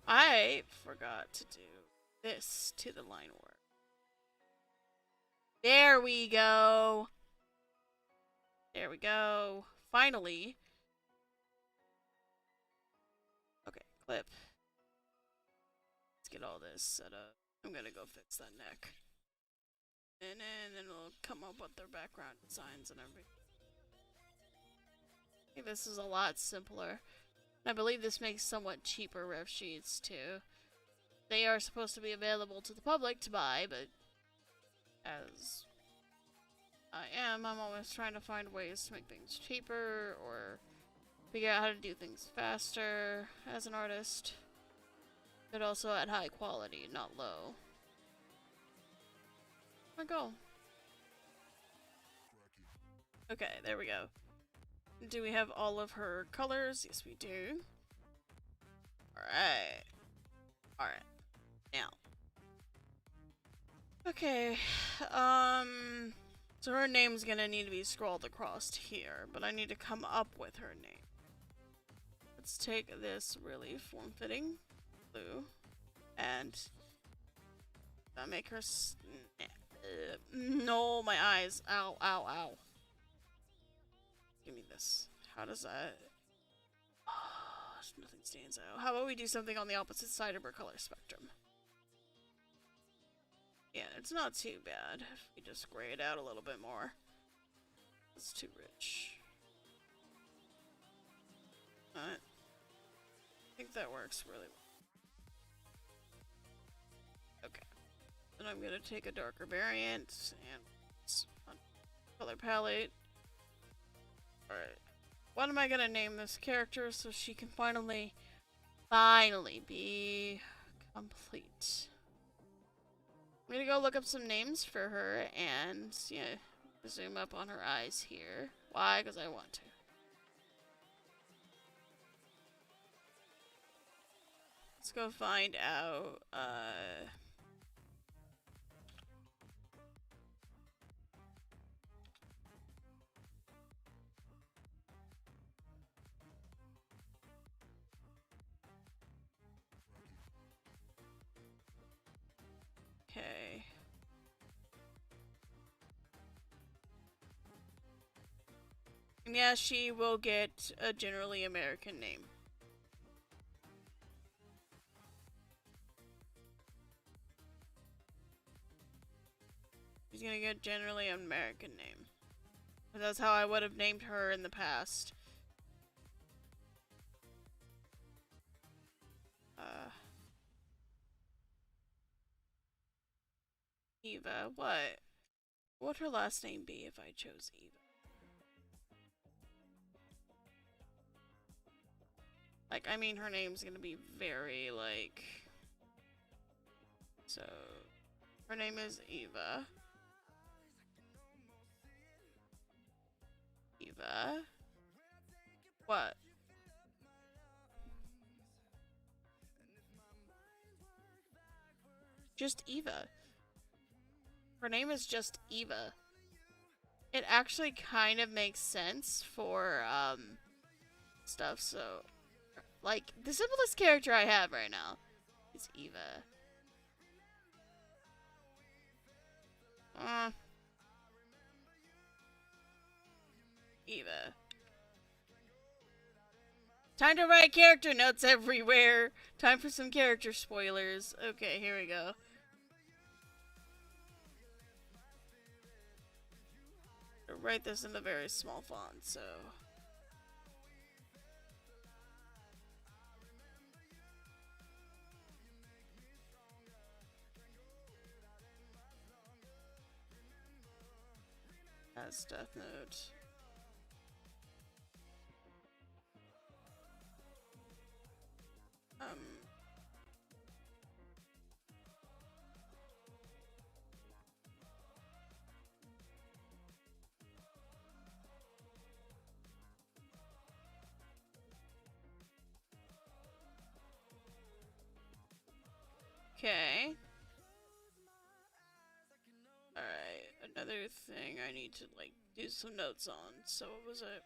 A: I forgot to do this to the line work. There we go. There we go. Finally. Okay, clip. Let's get all this set up. I'm gonna go fix that neck. And then it'll come up with their background designs and everything. Okay, this is a lot simpler. I believe this makes somewhat cheaper rev sheets too. They are supposed to be available to the public to buy, but as I'm always trying to find ways to make things cheaper or figure out how to do things faster as an artist, but also at high quality, not low. My goal. Okay, there we go. Do we have all of her colors? Yes, we do. Alright. Alright. Now. Okay. So her name's gonna need to be scrolled across here, but I need to come up with her name. Let's take this really form-fitting blue and make her no, my eyes. Ow, ow, ow. Give me this. How does that... Oh, nothing stands out. How about we do something on the opposite side of her color spectrum? Yeah, it's not too bad if we just gray it out a little bit more. It's too rich. Alright. I think that works really well. Okay. Then I'm gonna take a darker variant and color palette. Alright. What am I gonna name this character so she can finally be complete? I'm gonna go look up some names for her and, yeah, zoom up on her eyes here. Why? Because I want to. Let's go find out, Okay. And yeah, she will get a generally American name. She's gonna get generally American name. That's how I would have named her in the past. Eva, what? What would her last name be if I chose Eva? Like, I mean, her name's gonna be very, like... So... Her name is Eva. Eva? What? Just Eva. Her name is just Eva. It actually kind of makes sense for, stuff, so... Like, the simplest character I have right now is Eva. Eva. Time to write character notes everywhere. Time for some character spoilers. Okay, here we go. I'll write this in a very small font, so... That's Death Note. Okay. Alright, another thing I need to, like, do some notes on. So what was it?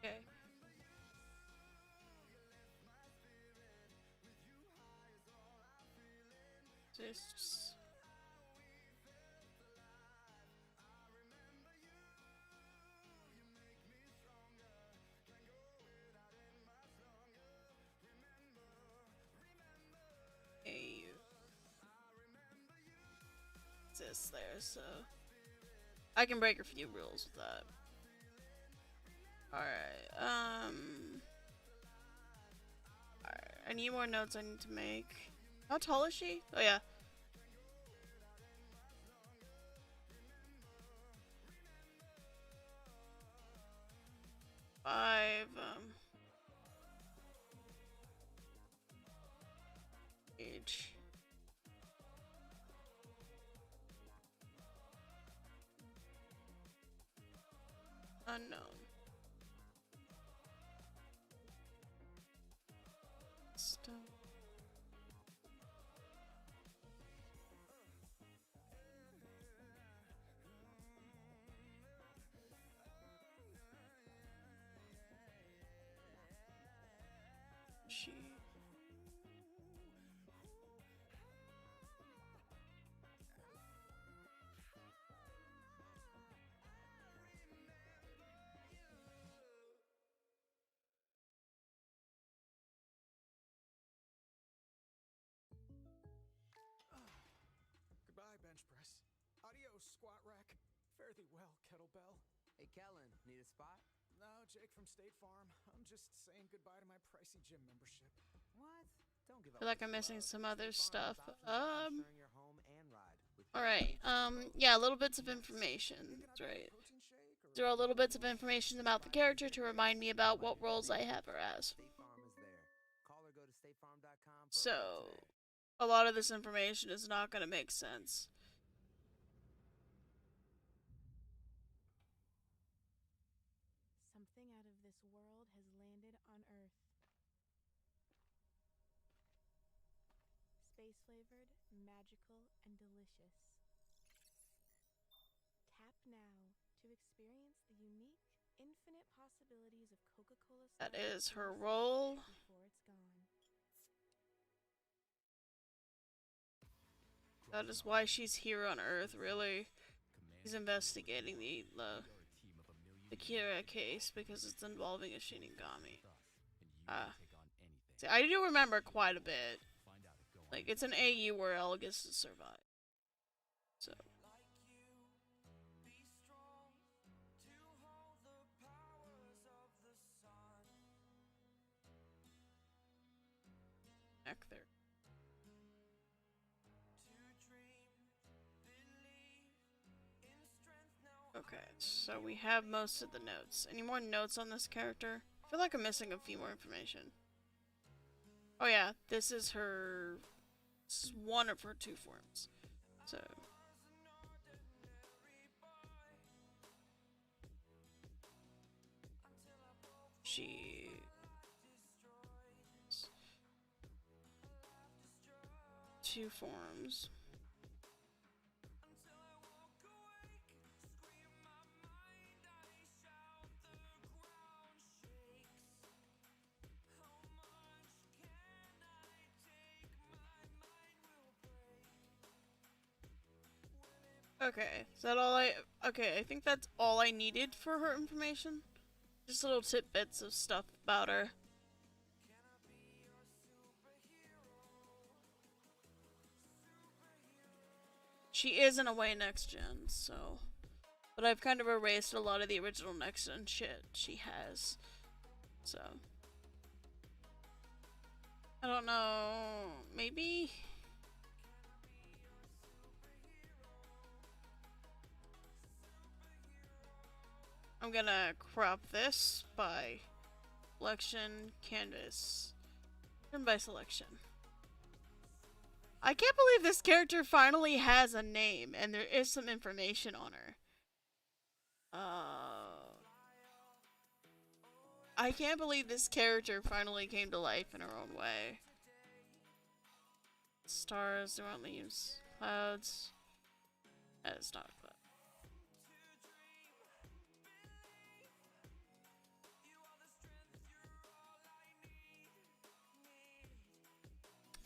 A: Okay. Just... This there, so I can break a few rules with that. Alright, alright, I need more notes I need to make. How tall is she? Oh yeah. Age. Unknown. Stuff. She.
D: Goodbye, bench press. Adios, squat rack. Fare thee well, kettlebell.
L: Hey, Kellen, need a spot?
D: No, Jake from State Farm. I'm just saying goodbye to my pricey gym membership.
L: What? Don't give
A: I
L: up.
A: feel like I'm missing some other stuff.
L: Insuring your home and ride with
A: Alright, yeah, little bits of information. That's right. These are all little bits of information about the character to remind me about what roles I have her as.
L: State Farm is there. Call or go to statefarm.com for
A: So, a lot of this information is not going to make sense.
S: Something out of this world has landed on Earth. Space flavored, magical, and delicious. now to experience the unique, infinite possibilities of Coca-Cola
A: That
S: Starlight
A: is her
S: for
A: role.
S: yourself before it's gone.
A: That is why she's here on Earth, really. She's investigating the Kira case because it's involving a Shinigami. See, I do remember quite a bit. Like, it's an AU where L gets to survive. So. Back there. Okay, so we have most of the notes. Any more notes on this character? I feel like I'm missing a few more information. Oh yeah, this is her... one of her 2 forms. So... she... 2 forms. Okay, is that all okay, I think that's all I needed for her information. Just little tidbits of stuff about her. She is in a way next gen, so... but I've kind of erased a lot of the original next gen shit she has. So... I don't know... maybe... I'm gonna crop this by selection, canvas, and by selection. I can't believe this character finally has a name and there is some information on her. I can't believe this character finally came to life in her own way. Stars, there aren't leaves, clouds. That is not a cloud.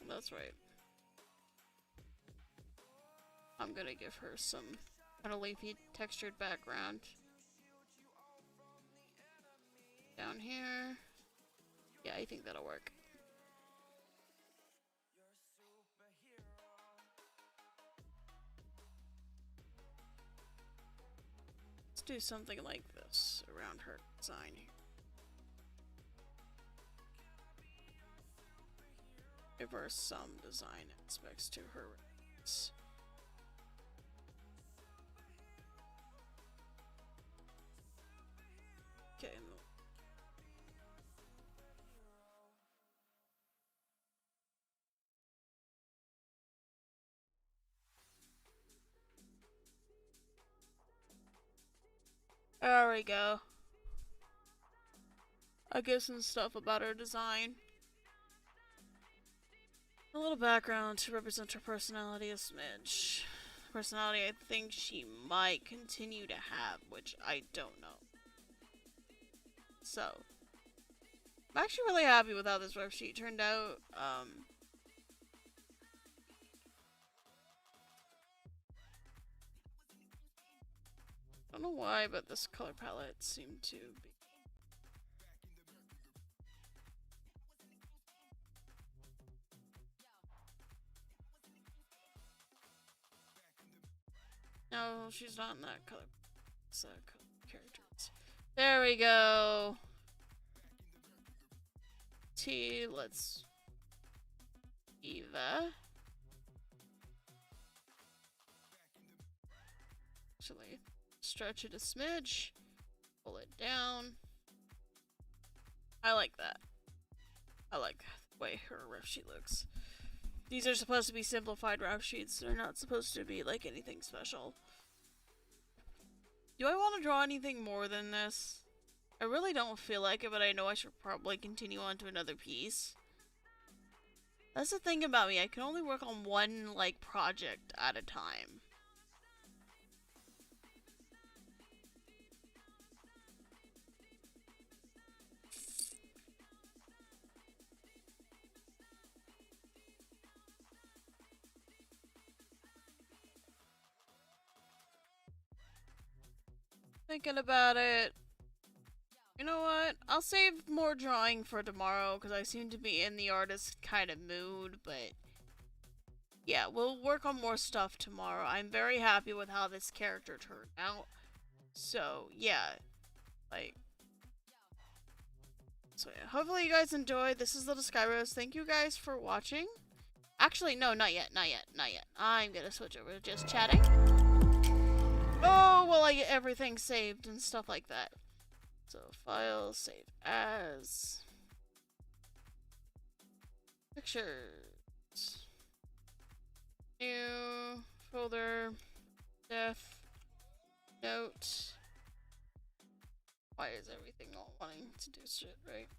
A: That's right. I'm gonna give her some kind of leafy textured background. Down here. Yeah, I think that'll work. Let's do something like this around her design here. Give her some design aspects to her race. Okay. There we go. I'll give some stuff about her design. A little background to represent her personality a smidge. Personality I think she might continue to have, which I don't know. So, I'm actually really happy with how this ref sheet turned out. I don't know why, but this color palette seemed to be... No, she's not in that color. It's color characters. There we go. T, let's... Eva. Actually, stretch it a smidge. Pull it down. I like that. I like the way her rough sheet looks. These are supposed to be simplified rough sheets. They're not supposed to be like anything special. Do I want to draw anything more than this? I really don't feel like it, but I know I should probably continue on to another piece. That's the thing about me. I can only work on one, like, project at a time. Thinking about it. You know what? I'll save more drawing for tomorrow because I seem to be in the artist kind of mood, but yeah, we'll work on more stuff tomorrow. I'm very happy with how this character turned out. So, yeah. Like, so yeah, hopefully you guys enjoyed. This is LittleSkyRose. Thank you guys for watching. Actually, no, not yet, not yet, not yet. I'm gonna switch over to just chatting. Oh, well, I get everything saved and stuff like that. So, files, save as. Pictures. New folder. Death. Note. Why is everything not wanting to do shit, right?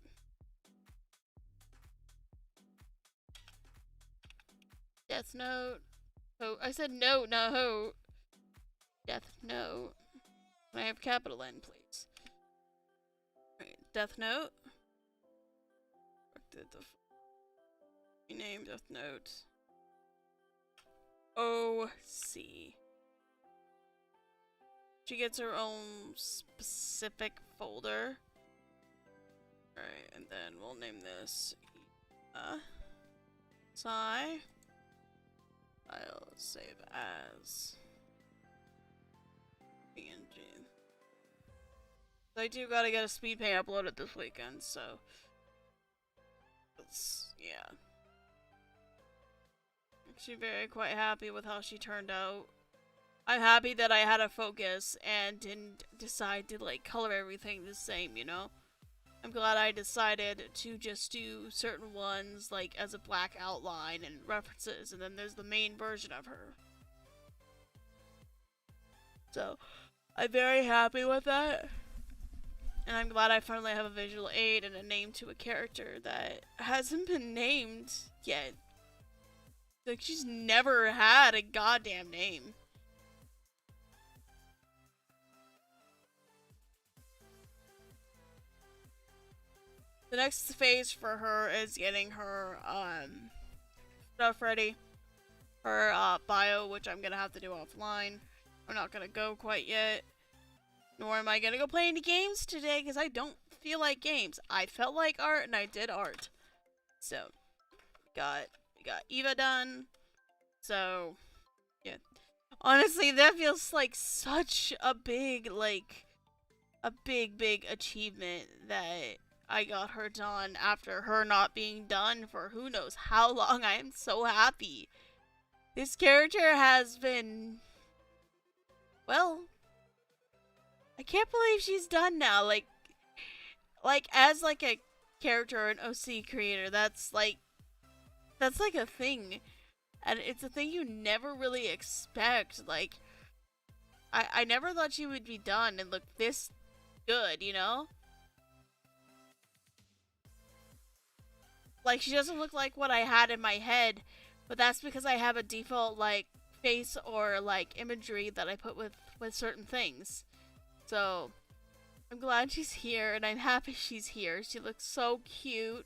A: Death note. Oh, I said note, not ho. Death note. Can I have capital N, please? Right, Death note. Rename Death note. OC. She gets her own specific folder. Alright, and then we'll name this Sci. I'll save as PNG. I do gotta get a speed paint uploaded this weekend, so yeah. I'm actually very quite happy with how she turned out. I'm happy that I had a focus and didn't decide to like color everything the same, you know? I'm glad I decided to just do certain ones like as a black outline and references, and then there's the main version of her. So, I'm very happy with that. And I'm glad I finally have a visual aid and a name to a character that hasn't been named yet. Like, she's never had a goddamn name. The next phase for her is getting her stuff ready. Her bio, which I'm gonna have to do offline. I'm not gonna go quite yet. Nor am I gonna go play any games today because I don't feel like games. I felt like art and I did art. So we got Eva done. So yeah. Honestly, that feels like such a big big achievement that I got her done after her not being done for who knows how long. I am so happy. This character has been, well, I can't believe she's done now. Like as like a character, an OC creator, that's like a thing. And it's a thing you never really expect. Like, I never thought she would be done and look this good, you know? Like, she doesn't look like what I had in my head, but that's because I have a default, like, face or, like, imagery that I put with certain things. So, I'm glad she's here, and I'm happy she's here. She looks so cute.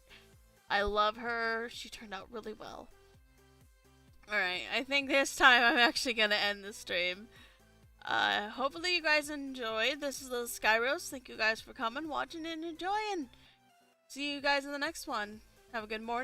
A: I love her. She turned out really well. Alright, I think this time I'm actually gonna end the stream. Hopefully you guys enjoyed. This is LittleSkyRose. Thank you guys for coming, watching, and enjoying. See you guys in the next one. Have a good morning.